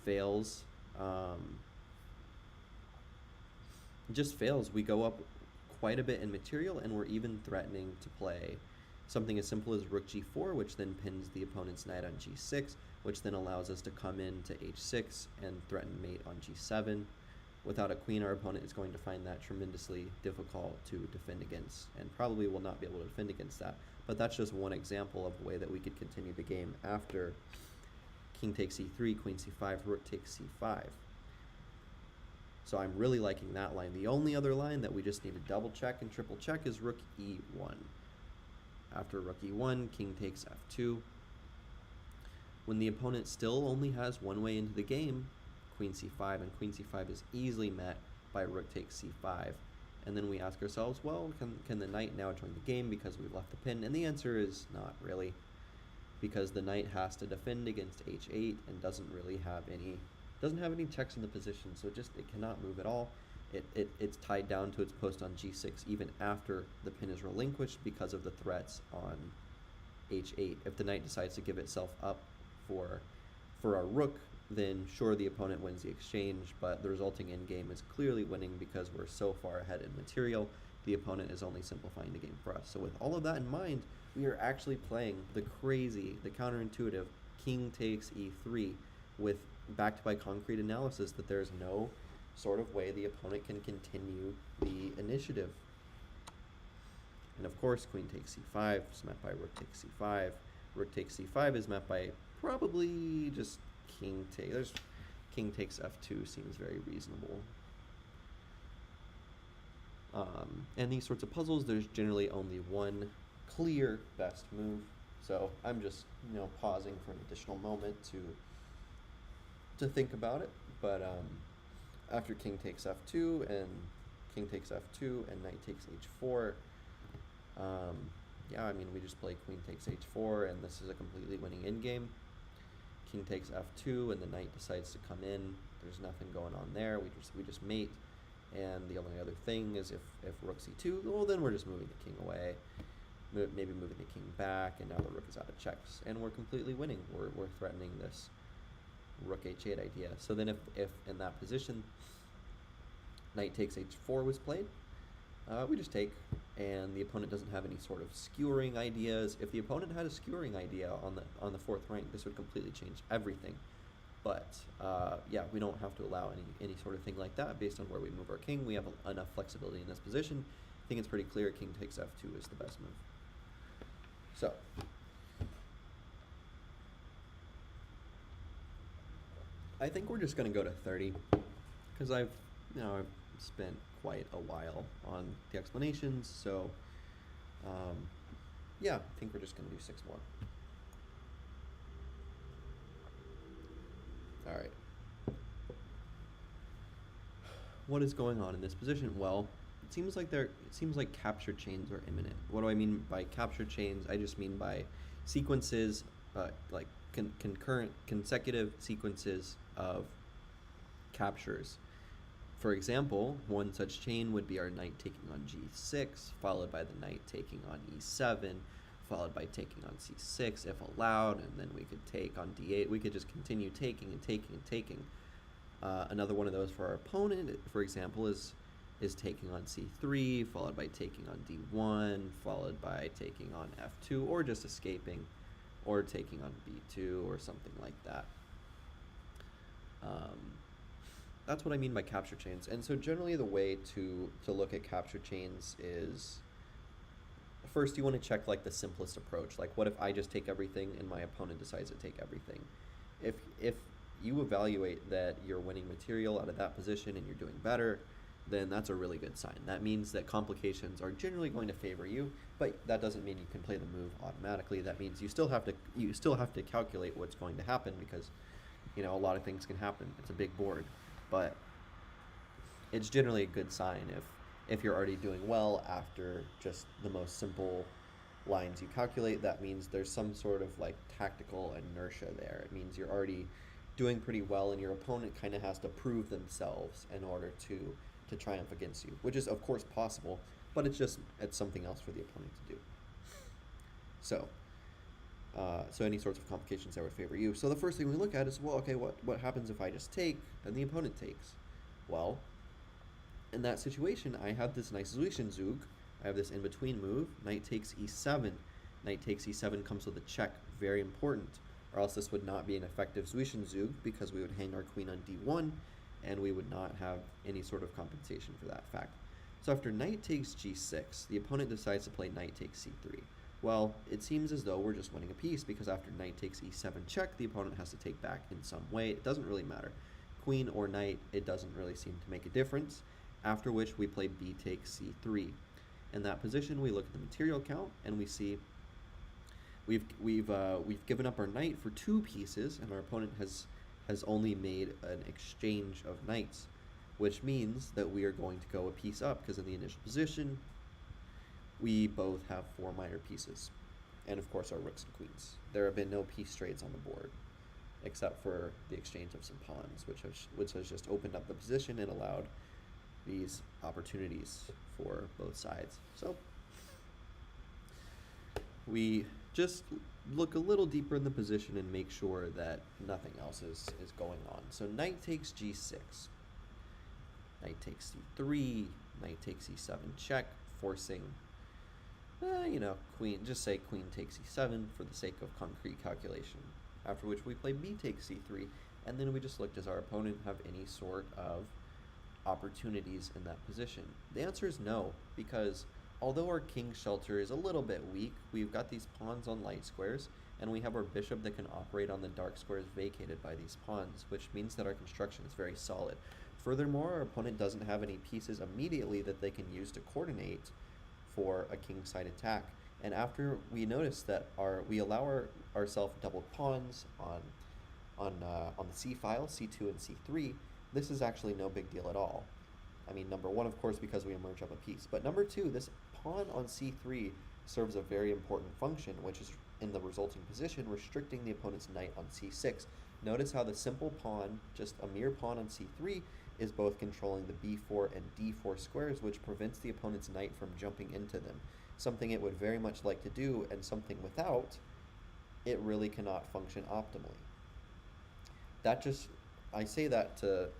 fails. Just fails. We go up quite a bit in material, and we're even threatening to play something as simple as rook g4, which then pins the opponent's knight on g6, which then allows us to come into h6 and threaten mate on g7. Without a queen, our opponent is going to find that tremendously difficult to defend against, and probably will not be able to defend against that. But that's just one example of a way that we could continue the game after king takes e3, queen c5, rook takes c5. So I'm really liking that line. The only other line that we just need to double check and triple check is rook e1. After rook e1, king takes f2. When the opponent still only has one way into the game, queen c5, and queen c5 is easily met by rook takes c5. And then we ask ourselves, well, can the knight now join the game because we've left the pin? And the answer is not really, because the knight has to defend against h8 and doesn't have any checks in the position, so it cannot move at all. It's tied down to its post on g6 even after the pin is relinquished because of the threats on h8. If the knight decides to give itself up for our rook, then sure, the opponent wins the exchange, but the resulting endgame is clearly winning because we're so far ahead in material. The opponent is only simplifying the game for us. So with all of that in mind, we are actually playing the counterintuitive king takes e3 with backed by concrete analysis that there's no sort of way the opponent can continue the initiative. And of course, queen takes c5 is met by rook takes c5. Rook takes c5 is met by probably just king takes f2 seems very reasonable. And these sorts of puzzles, there's generally only one clear best move. So I'm just pausing for an additional moment to think about it. But after king takes f2 and knight takes h4, yeah, I mean, we just play queen takes h4, and this is a completely winning endgame. King takes f2, and the knight decides to come in. There's nothing going on there. We just mate, and the only other thing is if rook c2, well, then we're just moving the king away, maybe moving the king back, and now the rook is out of checks, and we're completely winning. We're threatening this rook h8 idea. So then if in that position knight takes h4 was played, we just take, and the opponent doesn't have any sort of skewering ideas. If the opponent had a skewering idea on the fourth rank, this would completely change everything. But yeah, we don't have to allow any sort of thing like that based on where we move our king. We have enough flexibility in this position. I think it's pretty clear king takes f2 is the best move. So I think we're just going to go to 30 because I've spent quite a while on the explanations. So yeah, I think we're just going to do 6 more. All right. What is going on in this position? Well, it seems like capture chains are imminent. What do I mean by capture chains? I just mean by sequences, like concurrent, consecutive sequences of captures. For example, one such chain would be our knight taking on g6, followed by the knight taking on e7, followed by taking on c6 if allowed, and then we could take on d8. We could just continue taking and taking and taking. Another one of those for our opponent, for example, is is taking on c3, followed by taking on d1, followed by taking on f2, or just escaping, or taking on b2, or something like that. That's what I mean by capture chains. And so generally the way to look at capture chains is, first you want to check like the simplest approach. Like, what if I just take everything and my opponent decides to take everything? If you evaluate that you're winning material out of that position and you're doing better, then that's a really good sign. That means that complications are generally going to favor you, but that doesn't mean you can play the move automatically. That means you still have to calculate what's going to happen, because a lot of things can happen. It's a big board, but it's generally a good sign if you're already doing well after just the most simple lines you calculate. That means there's some sort of like tactical inertia there. It means you're already doing pretty well, and your opponent kind of has to prove themselves in order to triumph against you, which is of course possible, but it's something else for the opponent to do. So any sorts of complications that would favor you. So the first thing we look at is, well, okay, what happens if I just take and the opponent takes? Well, in that situation, I have this nice Zug. I have this in-between move, knight takes e7. Knight takes e7 comes with a check, very important, or else this would not be an effective Zug, because we would hang our queen on d1, and we would not have any sort of compensation for that fact. So after knight takes g6, the opponent decides to play knight takes c3. Well, it seems as though we're just winning a piece, because after knight takes e7 check, the opponent has to take back in some way. It doesn't really matter. Queen or knight, it doesn't really seem to make a difference. After which we play b takes c3. In that position, we look at the material count, and we see we've given up our knight for 2 pieces, and our opponent has only made an exchange of knights, which means that we are going to go a piece up, because in the initial position, we both have 4 minor pieces, and of course our rooks and queens. There have been no piece trades on the board, except for the exchange of some pawns, which has just opened up the position and allowed these opportunities for both sides. So we just look a little deeper in the position and make sure that nothing else is going on. So knight takes g6, knight takes c3, knight takes e7 check, forcing queen, just say queen takes e7 for the sake of concrete calculation. After which we play b takes c3, and then we just look, does our opponent have any sort of opportunities in that position? The answer is no, because although our king shelter is a little bit weak, we've got these pawns on light squares, and we have our bishop that can operate on the dark squares vacated by these pawns, which means that our construction is very solid. Furthermore, our opponent doesn't have any pieces immediately that they can use to coordinate for a king-side attack. And after we notice that we allow ourselves double pawns on the c file, c2 and c3, this is actually no big deal at all. I mean, number one, of course, because we emerge up a piece. But number two, this pawn on c3 serves a very important function, which is, in the resulting position, restricting the opponent's knight on c6. Notice how the simple pawn, just a mere pawn on c3, is both controlling the b4 and d4 squares, which prevents the opponent's knight from jumping into them. Something it would very much like to do, and something without it really cannot function optimally. I say that to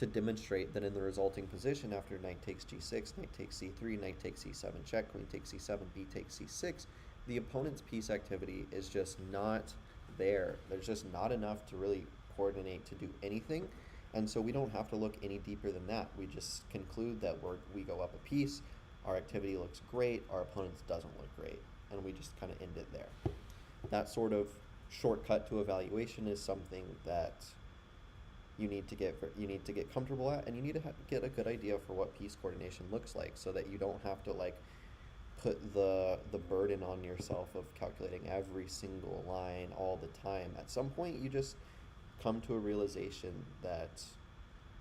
demonstrate that in the resulting position, after knight takes g6, knight takes c3, knight takes c7 check, queen takes c7, b takes c6, the opponent's piece activity is just not there. There's just not enough to really coordinate to do anything, and so we don't have to look any deeper than that. We just conclude that we go up a piece, our activity looks great, our opponent's doesn't look great, and we just kind of end it there. That sort of shortcut to evaluation is something that you need to get comfortable at, and you need to get a good idea for what piece coordination looks like, so that you don't have to put the burden on yourself of calculating every single line all the time. At some point, you just come to a realization that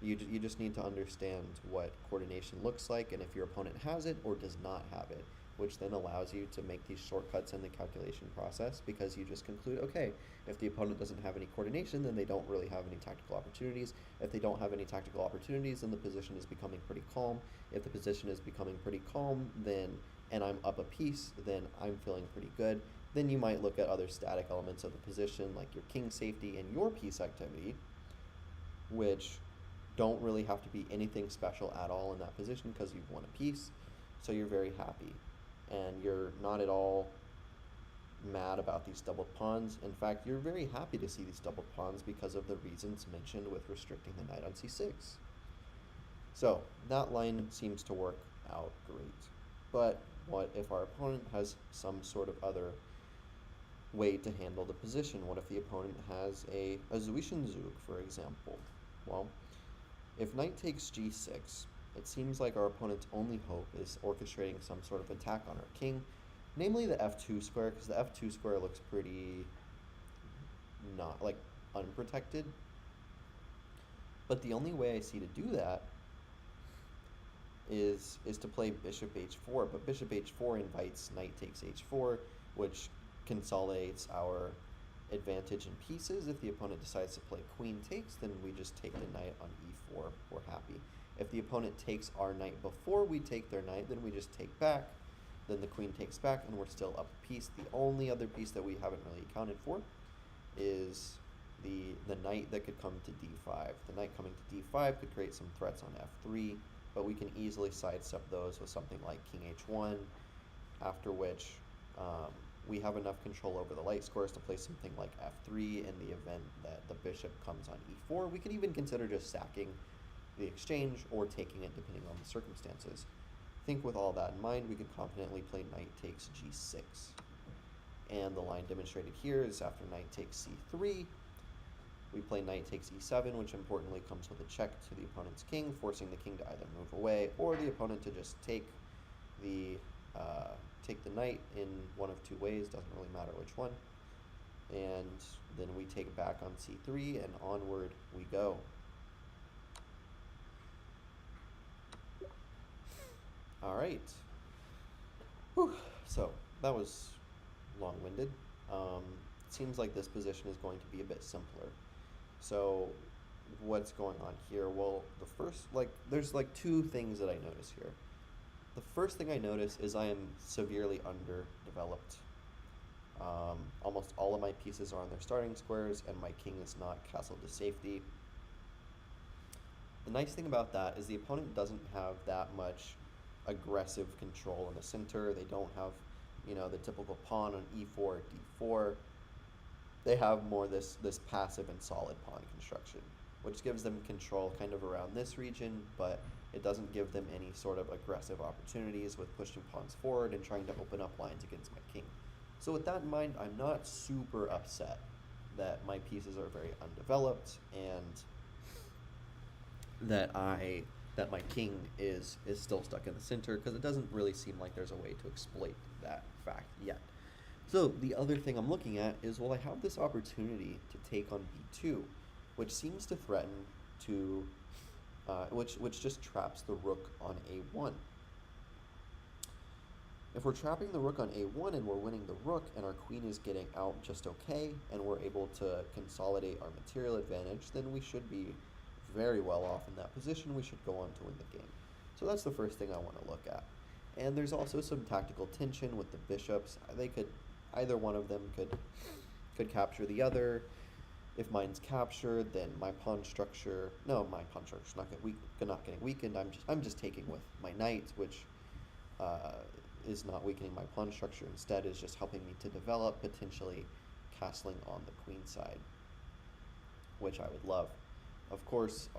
you just need to understand what coordination looks like, and if your opponent has it or does not have it, which then allows you to make these shortcuts in the calculation process, because you just conclude, okay, if the opponent doesn't have any coordination, then they don't really have any tactical opportunities. If they don't have any tactical opportunities, then the position is becoming pretty calm. If the position is becoming pretty calm, and I'm up a piece, then I'm feeling pretty good. Then you might look at other static elements of the position, like your king safety and your piece activity, which don't really have to be anything special at all in that position because you've won a piece, so you're very happy. And you're not at all mad about these doubled pawns. In fact, you're very happy to see these doubled pawns because of the reasons mentioned with restricting the knight on c6. So that line seems to work out great. But what if our opponent has some sort of other way to handle the position? What if the opponent has a Zwischenzug, for example? Well, if knight takes g6, it seems like our opponent's only hope is orchestrating some sort of attack on our king, namely the f2 square, because the f2 square looks pretty not like unprotected. But the only way I see to do that is to play bishop h4, but bishop h4 invites knight takes h4, which consolidates our advantage in pieces. If the opponent decides to play queen takes, then we just take the knight on e4. We're happy. If the opponent takes our knight before we take their knight, then we just take back. Then the queen takes back, and we're still up a piece. The only other piece that we haven't really accounted for is the knight that could come to d5. The knight coming to d5 could create some threats on f3, but we can easily sidestep those with something like king h1, after which we have enough control over the light squares to play something like f3 in the event that the bishop comes on e4. We could even consider just sacking the exchange or taking it depending on the circumstances. I think with all that in mind, we could confidently play knight takes g6. And the line demonstrated here is after knight takes c3, we play knight takes e7, which importantly comes with a check to the opponent's king, forcing the king to either move away or the opponent to just take the knight in one of two ways, doesn't really matter which one. And then we take back on c3, and onward we go. All right. Whew. So that was long-winded. It seems like this position is going to be a bit simpler. So what's going on here? Well, the first, there's two things that I notice here. The first thing I notice is I am severely underdeveloped. Almost all of my pieces are on their starting squares, and my king is not castled to safety. The nice thing about that is the opponent doesn't have that much aggressive control in the center. They don't have, the typical pawn on e4, d4. They have more this passive and solid pawn construction, which gives them control kind of around this region, but it doesn't give them any sort of aggressive opportunities with pushing pawns forward and trying to open up lines against my king. So with that in mind, I'm not super upset that my pieces are very undeveloped and that my king is still stuck in the center, because it doesn't really seem like there's a way to exploit that fact yet. So the other thing I'm looking at is, well, I have this opportunity to take on b2, which seems to threaten to, which just traps the rook on a1. If we're trapping the rook on a1 and we're winning the rook and our queen is getting out just okay and we're able to consolidate our material advantage, then we should be very well off in that position. We should go on to win the game. So that's the first thing I want to look at. And there's also some tactical tension with the bishops. Either one of them could capture the other. If mine's captured, then my pawn structure, no, my pawn structure's not getting weakened. I'm just taking with my knight, which is not weakening my pawn structure. Instead, is just helping me to develop, potentially castling on the queen side, which I would love. Of course,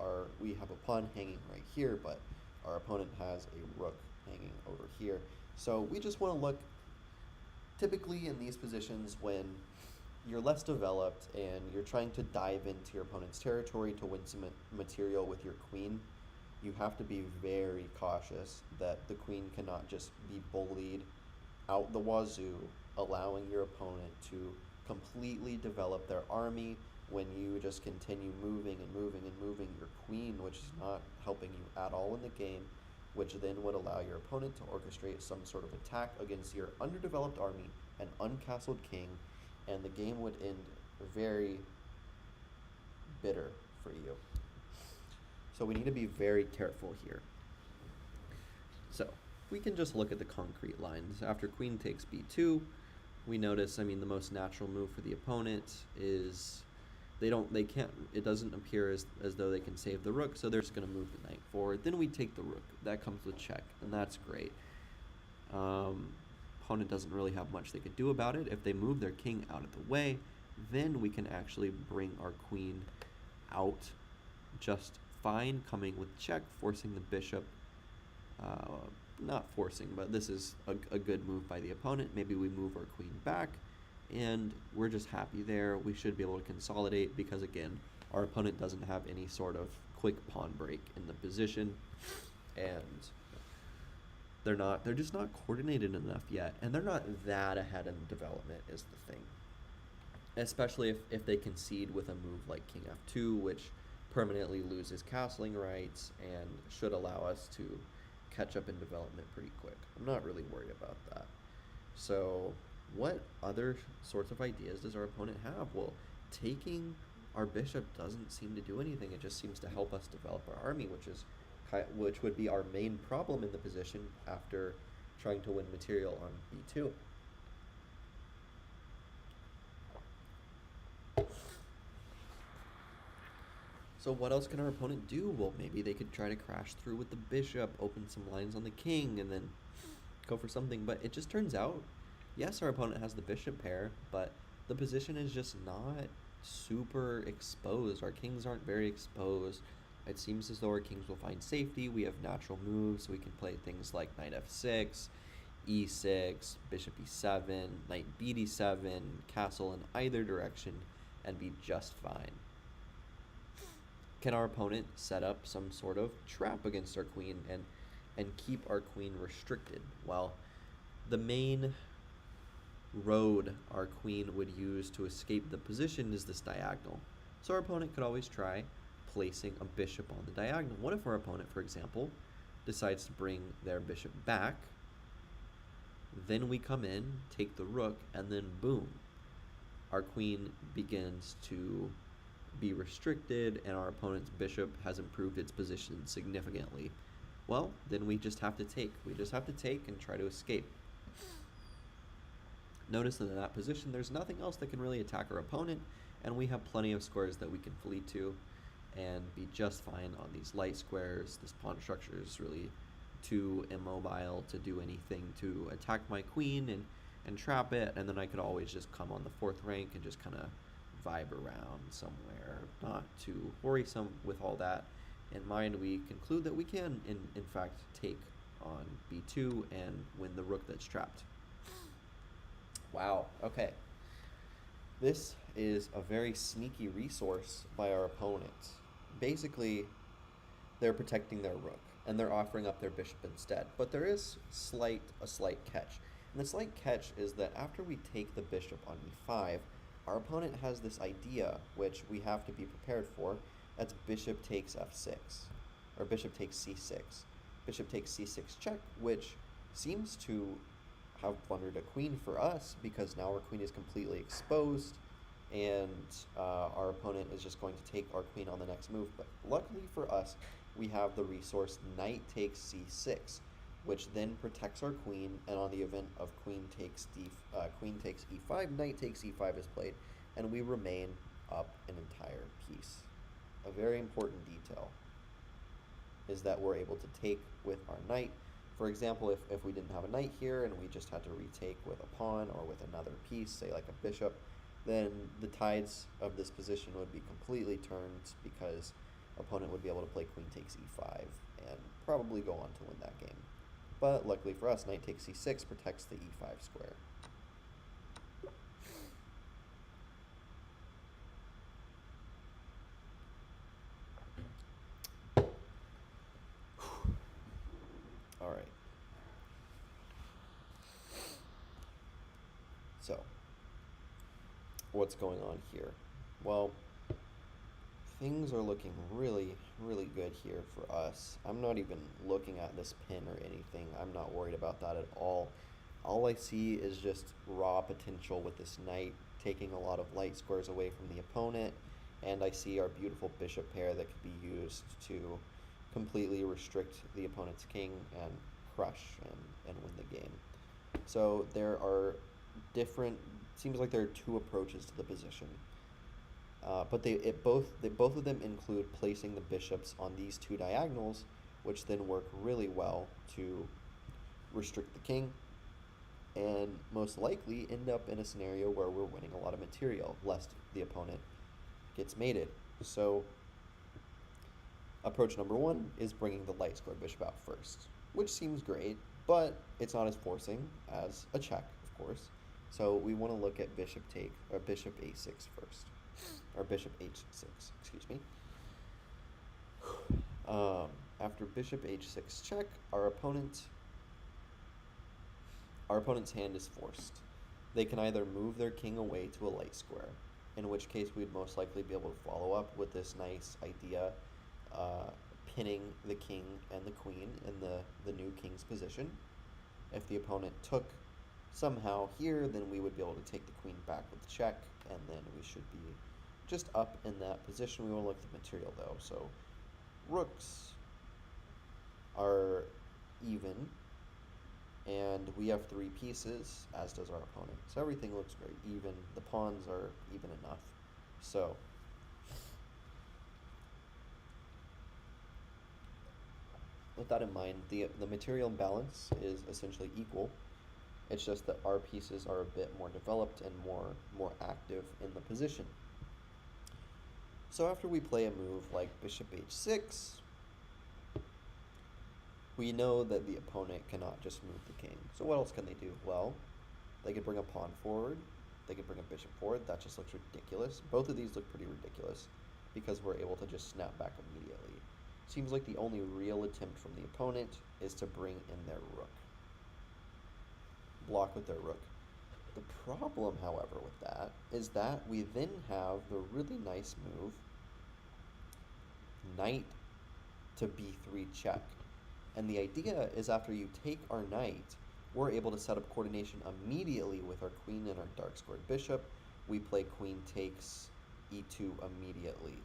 we have a pawn hanging right here, but our opponent has a rook hanging over here. So we just want to look, typically in these positions when you're less developed and you're trying to dive into your opponent's territory to win some material with your queen, you have to be very cautious that the queen cannot just be bullied out the wazoo, allowing your opponent to completely develop their army when you just continue moving and moving and moving your queen, which is not helping you at all in the game, which then would allow your opponent to orchestrate some sort of attack against your underdeveloped army and uncastled king, and the game would end very bitter for you. So we need to be very careful here. So we can just look at the concrete lines. After queen takes b2, we notice, the most natural move for the opponent is they can't, it doesn't appear as though they can save the rook, so they're just going to move the knight forward. Then we take the rook. That comes with check, and that's great. Opponent doesn't really have much they could do about it. If they move their king out of the way, then we can actually bring our queen out just fine, coming with check, forcing the bishop. Not forcing, but this is a good move by the opponent. Maybe we move our queen back, and we're just happy there. We should be able to consolidate because, again, our opponent doesn't have any sort of quick pawn break in the position, and they're just not coordinated enough yet, and they're not that ahead in development is the thing. Especially if they concede with a move like king f2, which permanently loses castling rights and should allow us to catch up in development pretty quick. I'm not really worried about that. So what other sorts of ideas does our opponent have? Well, taking our bishop doesn't seem to do anything. It just seems to help us develop our army, which would be our main problem in the position after trying to win material on b2. So what else can our opponent do? Well, maybe they could try to crash through with the bishop, open some lines on the king, and then go for something. But it just turns out, yes, our opponent has the bishop pair, but the position is just not super exposed. Our kings aren't very exposed. It seems as though our kings will find safety. We have natural moves, so we can play things like knight f6, e6, bishop e7, knight bd7, castle in either direction, and be just fine. Can our opponent set up some sort of trap against our queen and keep our queen restricted? Well, the main road our queen would use to escape the position is this diagonal. So our opponent could always try placing a bishop on the diagonal. What if our opponent, for example, decides to bring their bishop back? Then we come in, take the rook, and then boom, our queen begins to be restricted, and our opponent's bishop has improved its position significantly. Well, then we just have to take. We just have to take and try to escape. Notice that in that position, there's nothing else that can really attack our opponent, and we have plenty of squares that we can flee to and be just fine on these light squares. This pawn structure is really too immobile to do anything to attack my queen and trap it, and then I could always just come on the fourth rank and just kind of vibe around somewhere. Not too worrisome with all that in mind. We conclude that we can, in fact, take on b2 and win the rook that's trapped. Wow, okay. This is a very sneaky resource by our opponent. Basically, they're protecting their rook, and they're offering up their bishop instead. But there is a slight catch. And the slight catch is that after we take the bishop on e5, our opponent has this idea, which we have to be prepared for. That's bishop takes f6, or bishop takes c6. Bishop takes c6 check, which seems to have plundered a queen for us, because now our queen is completely exposed, and our opponent is just going to take our queen on the next move. But luckily for us, we have the resource knight takes c6, which then protects our queen, and on the event of queen takes e5, knight takes e5 is played, and we remain up an entire piece. A very important detail is that we're able to take with our knight. For example, if we didn't have a knight here and we just had to retake with a pawn or with another piece, say like a bishop, then the tides of this position would be completely turned, because opponent would be able to play queen takes e5 and probably go on to win that game. But luckily for us, knight takes c6 protects the e5 square. All right. So, what's going on here? Well, things are looking really, really good here for us. I'm not even looking at this pin or anything. I'm not worried about that at all. All I see is just raw potential with this knight, taking a lot of light squares away from the opponent, and I see our beautiful bishop pair that could be used to completely restrict the opponent's king and crush and win the game. So there are seems like there are two approaches to the position. But both of them include placing the bishops on these two diagonals, which then work really well to restrict the king, and most likely end up in a scenario where we're winning a lot of material, lest the opponent gets mated. So approach number one is bringing the light squared bishop out first, which seems great, but it's not as forcing as a check, of course. So we want to look at bishop a6 first, or bishop h6, excuse me. After bishop h6 check, our opponent's hand is forced. They can either move their king away to a light square, in which case we'd most likely be able to follow up with this nice idea, pinning the king and the queen in the new king's position. If the opponent took somehow here, then we would be able to take the queen back with check, and then we should be just up in that position. We want to look at the material though. So rooks are even, and we have three pieces, as does our opponent. So everything looks great, even. The pawns are even enough. So with that in mind, the material balance is essentially equal. It's just that our pieces are a bit more developed and more active in the position. So after we play a move like bishop h6, we know that the opponent cannot just move the king. So what else can they do? Well, they could bring a pawn forward. They could bring a bishop forward. That just looks ridiculous. Both of these look pretty ridiculous because we're able to just snap back immediately. Seems like the only real attempt from the opponent is to bring in their rook. Block with their rook. The problem, however, with that is that we then have the really nice move, knight to b3 check. And the idea is after you take our knight, we're able to set up coordination immediately with our queen and our dark squared bishop. We play queen takes e2 immediately,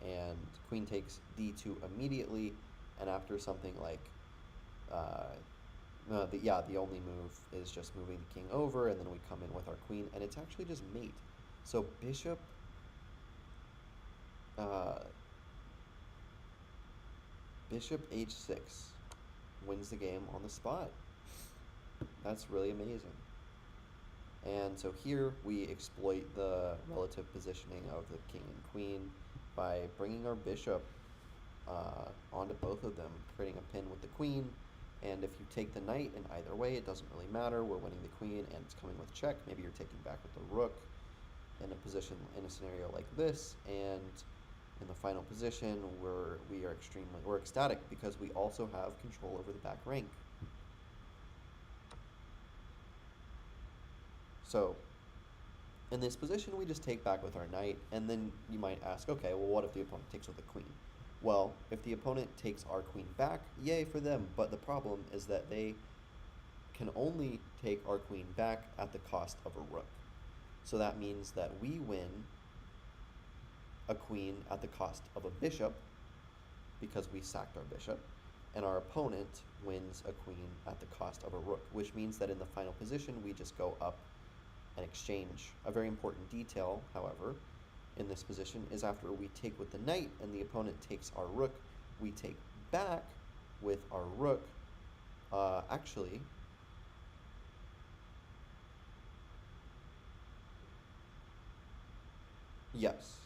and queen takes d2 immediately, and after something like the only move is just moving the king over, and then we come in with our queen, and it's actually just mate. So bishop h6 wins the game on the spot. That's really amazing. And so here we exploit the relative positioning of the king and queen by bringing our bishop onto both of them, creating a pin with the queen. And if you take the knight in either way, it doesn't really matter. We're winning the queen and it's coming with check. Maybe you're taking back with the rook in a position, in a scenario like this, and in the final position we're ecstatic because we also have control over the back rank. So in this position we just take back with our knight, and then you might ask, okay, well, what if the opponent takes with the queen? Well, if the opponent takes our queen back, yay for them, but the problem is that they can only take our queen back at the cost of a rook. So that means that we win a queen at the cost of a bishop because we sacked our bishop, and our opponent wins a queen at the cost of a rook, which means that in the final position we just go up and exchange. A very important detail, however, in this position is after we take with the knight and the opponent takes our rook, we take back with our rook. Actually, yes,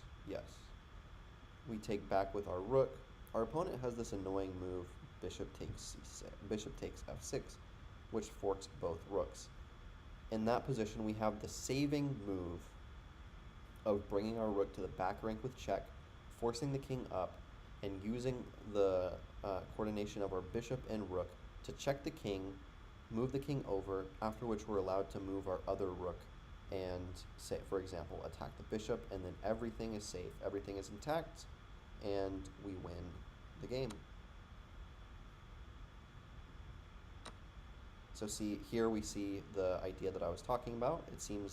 we take back with our rook. Our opponent has this annoying move, bishop takes f6, which forks both rooks. In that position, we have the saving move of bringing our rook to the back rank with check, forcing the king up, and using the coordination of our bishop and rook to check the king, move the king over, after which we're allowed to move our other rook and, say, for example, attack the bishop, and then everything is safe, everything is intact, and we win the game. So here we see the idea that I was talking about. It seemed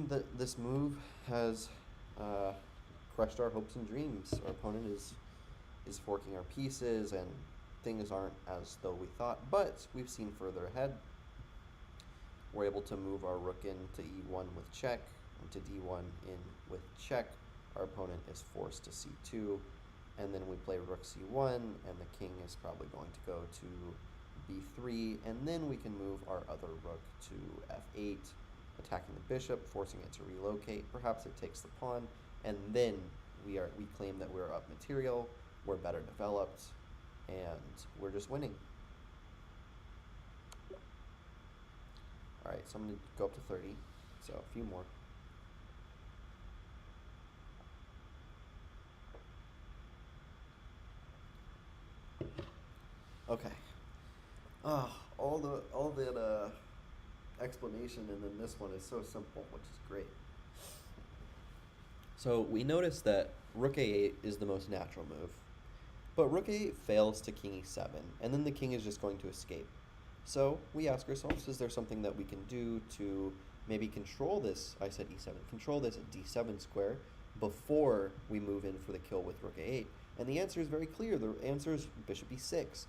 that this move has crushed our hopes and dreams. Our opponent is forking our pieces, and things aren't as though we thought, but we've seen further ahead. We're able to move our rook into e1 with check. to d1 in with check, our opponent is forced to c2, and then we play rook c1, and the king is probably going to go to b3, and then we can move our other rook to f8, attacking the bishop, forcing it to relocate. Perhaps it takes the pawn, and then we claim that we're up material, we're better developed, and we're just winning. All right, so I'm going to go up to 30, so a few more. Okay. All that explanation, and then this one is so simple, which is great. So we notice that rook a8 is the most natural move, but rook a8 fails to king e7, and then the king is just going to escape. So we ask ourselves, is there something that we can do to maybe control this, I said e7, control this d7 square before we move in for the kill with rook a8? And the answer is very clear. The answer is bishop e6.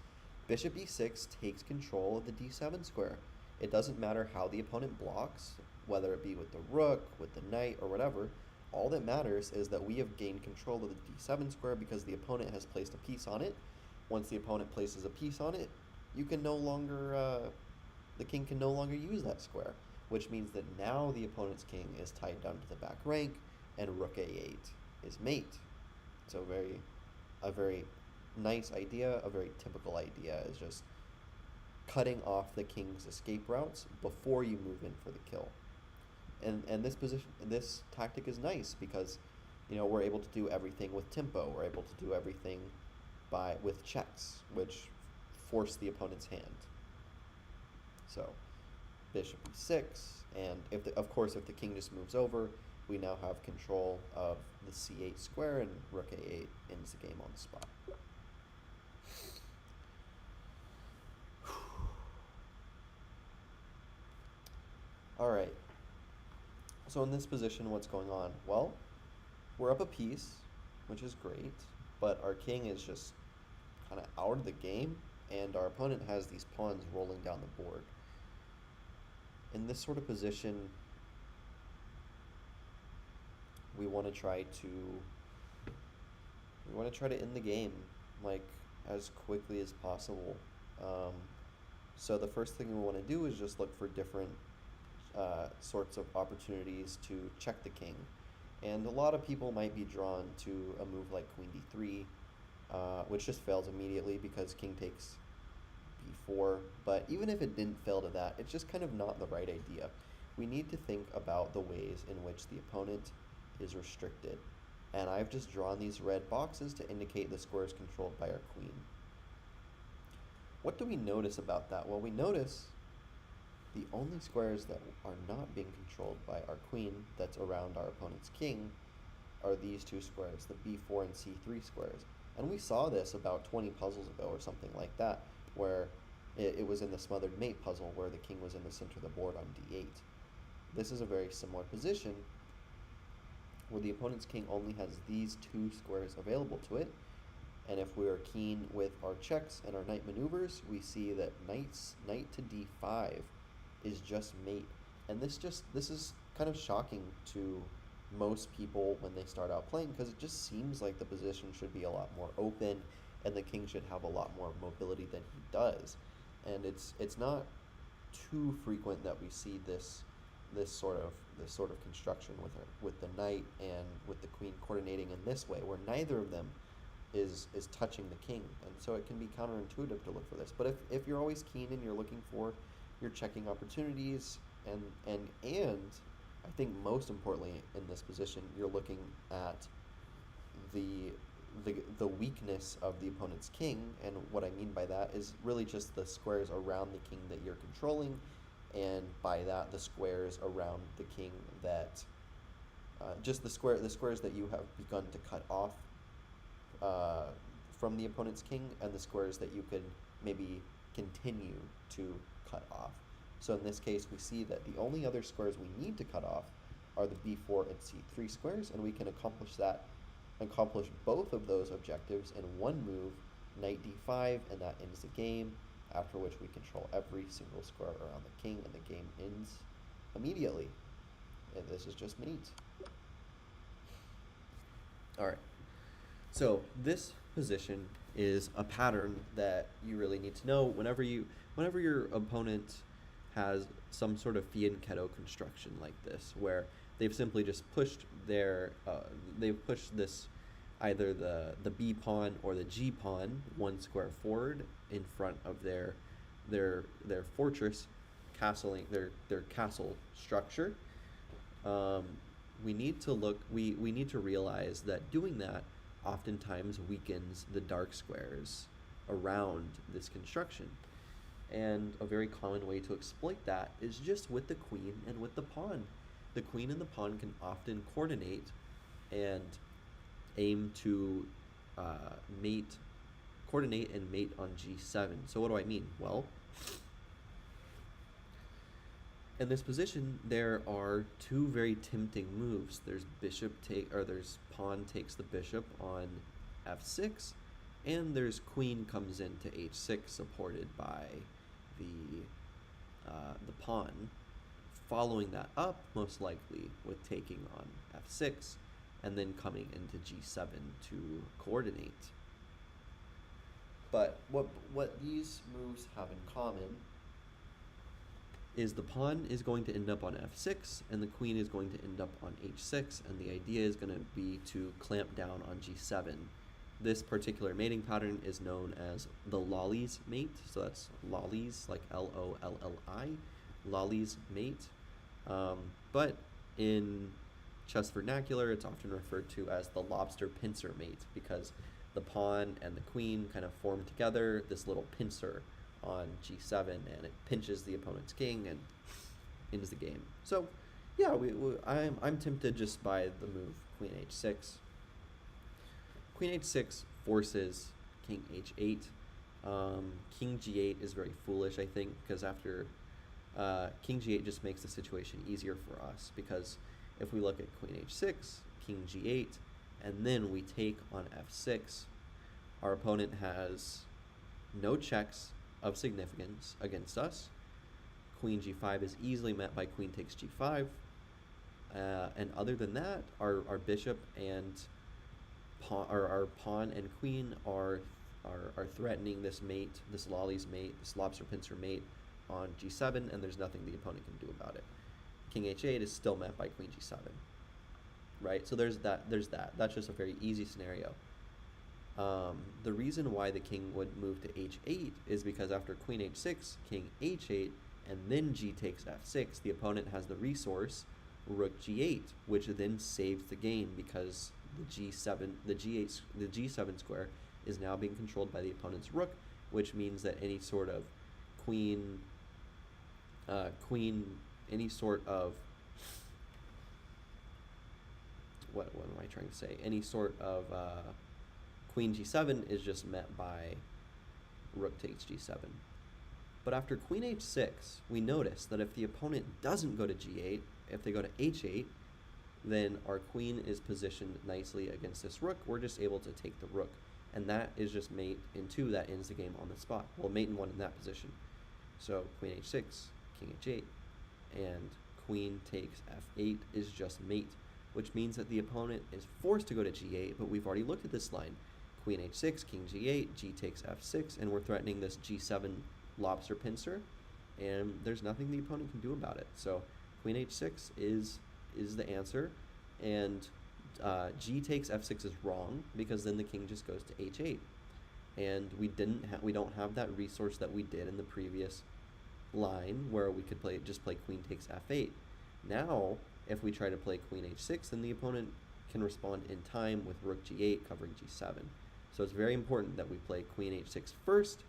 Bishop e6 takes control of the d7 square. It doesn't matter how the opponent blocks, whether it be with the rook, with the knight, or whatever. All that matters is that we have gained control of the d7 square because the opponent has placed a piece on it. Once the opponent places a piece on it, you can no longer, the king can no longer use that square, which means that now the opponent's king is tied down to the back rank, and rook a8 is mate. So a very nice idea, a very typical idea is just cutting off the king's escape routes before you move in for the kill. And this tactic is nice because, we're able to do everything with tempo. We're able to do everything with checks, which force the opponent's hand. So bishop e6, and of course if the king just moves over, we now have control of the c8 square, and rook a8 ends the game on the spot. All right. So in this position, what's going on? Well, we're up a piece, which is great, but our king is just kind of out of the game, and our opponent has these pawns rolling down the board. In this sort of position, we want to try to end the game like as quickly as possible. So the first thing we want to do is just look for different sorts of opportunities to check the king. And a lot of people might be drawn to a move like queen d3, which just fails immediately because king takes b4. But even if it didn't fail to that, it's just kind of not the right idea. We need to think about the ways in which the opponent is restricted. And I've just drawn these red boxes to indicate the square is controlled by our queen. What do we notice about that? Well, we notice the only squares that are not being controlled by our queen that's around our opponent's king are these two squares, the b4 and c3 squares. And we saw this about 20 puzzles ago or something like that, where it was in the smothered mate puzzle where the king was in the center of the board on d8. This is a very similar position where the opponent's king only has these two squares available to it. And if we are keen with our checks and our knight maneuvers, we see that knight to d5 is just mate. And this is kind of shocking to most people when they start out playing, because it just seems like the position should be a lot more open and the king should have a lot more mobility than he does. And it's not too frequent that we see this sort of construction with the knight and with the queen coordinating in this way, where neither of them is touching the king. And so it can be counterintuitive to look for this. But if you're always keen and you're looking for your checking opportunities, and I think most importantly in this position, you're looking at the weakness of the opponent's king. And what I mean by that is really just the squares around the king that you're controlling, and by that the squares around the king that just the squares that you have begun to cut off from the opponent's king, and the squares that you could maybe continue to cut off. So in this case, we see that the only other squares we need to cut off are the b4 and c3 squares, and we can accomplish both of those objectives in one move, knight d5, and that ends the game, after which we control every single square around the king, and the game ends immediately. this is just mate. All right. So this position is a pattern that you really need to know whenever your opponent has some sort of fianchetto construction like this, where they've simply just pushed they've pushed this either the B pawn or the G pawn one square forward in front of their fortress castling their castle structure. Um, we need to realize that doing that oftentimes weakens the dark squares around this construction. And a very common way to exploit that is just with the queen and with the pawn. The queen and the pawn can often coordinate and aim to mate, coordinate and mate on g7. So what do I mean? Well, in this position, there are two very tempting moves. There's pawn takes the bishop on f6, and there's queen comes into h6, supported by the pawn. Following that up, most likely with taking on f6, and then coming into g7 to coordinate. But what these moves have in common is the pawn is going to end up on f6 and the queen is going to end up on h6, and the idea is going to be to clamp down on g7. This particular mating pattern is known as the Lollies mate, so that's Lollies, like Lolli, Lollies mate. But in chess vernacular, it's often referred to as the lobster pincer mate, because the pawn and the queen kind of form together this little pincer on g7, and it pinches the opponent's king and ends the game. So, yeah, I'm tempted just by the move queen h6. Queen h6 forces king h8. King g8 is very foolish, I think, because after king g8 just makes the situation easier for us, because if we look at queen h6, king g8, and then we take on f6, our opponent has no checks of significance against us. Queen g5 is easily met by queen takes g5, and other than that, our bishop and our pawn and queen are threatening this mate, this Lollies mate, this lobster pincer mate on g7, and there's nothing the opponent can do about it. King h8 is still met by queen g7, right? So there's that. That's just a very easy scenario. The reason why the king would move to h8 is because after queen h6, king h8, and then g takes f6, the opponent has the resource rook g8, which then saves the game, because the g7 square is now being controlled by the opponent's rook, which means that any sort of any sort of what am I trying to say? Any sort of queen g7 is just met by rook takes g7. But after queen h6, we notice that if the opponent doesn't go to g8, if they go to h8, then our queen is positioned nicely against this rook. We're just able to take the rook, and that is just mate in 2 that ends the game on the spot. Well, mate in 1 in that position. So queen h6, king h8, and queen takes f8 is just mate, which means that the opponent is forced to go to g8, but we've already looked at this line. Queen h6, king g8, g takes f6, and we're threatening this g7 lobster pincer, and there's nothing the opponent can do about it. So queen h6 is the answer, and g takes f6 is wrong, because then the king just goes to h8, and we don't have that resource that we did in the previous line where we could just play queen takes f8. Now, if we try to play queen h6, then the opponent can respond in time with rook g8 covering g7. So it's very important that we play queen h6 first,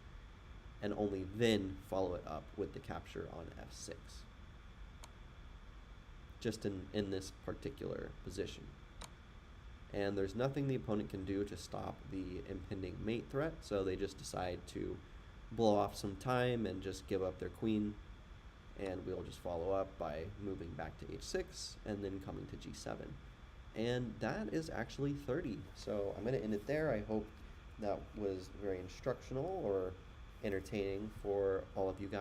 and only then follow it up with the capture on f6, just in this particular position. And there's nothing the opponent can do to stop the impending mate threat, so they just decide to blow off some time and just give up their queen, and we'll just follow up by moving back to h6 and then coming to g7. And that is actually 30. So I'm going to end it there. I hope that was very instructional or entertaining for all of you guys.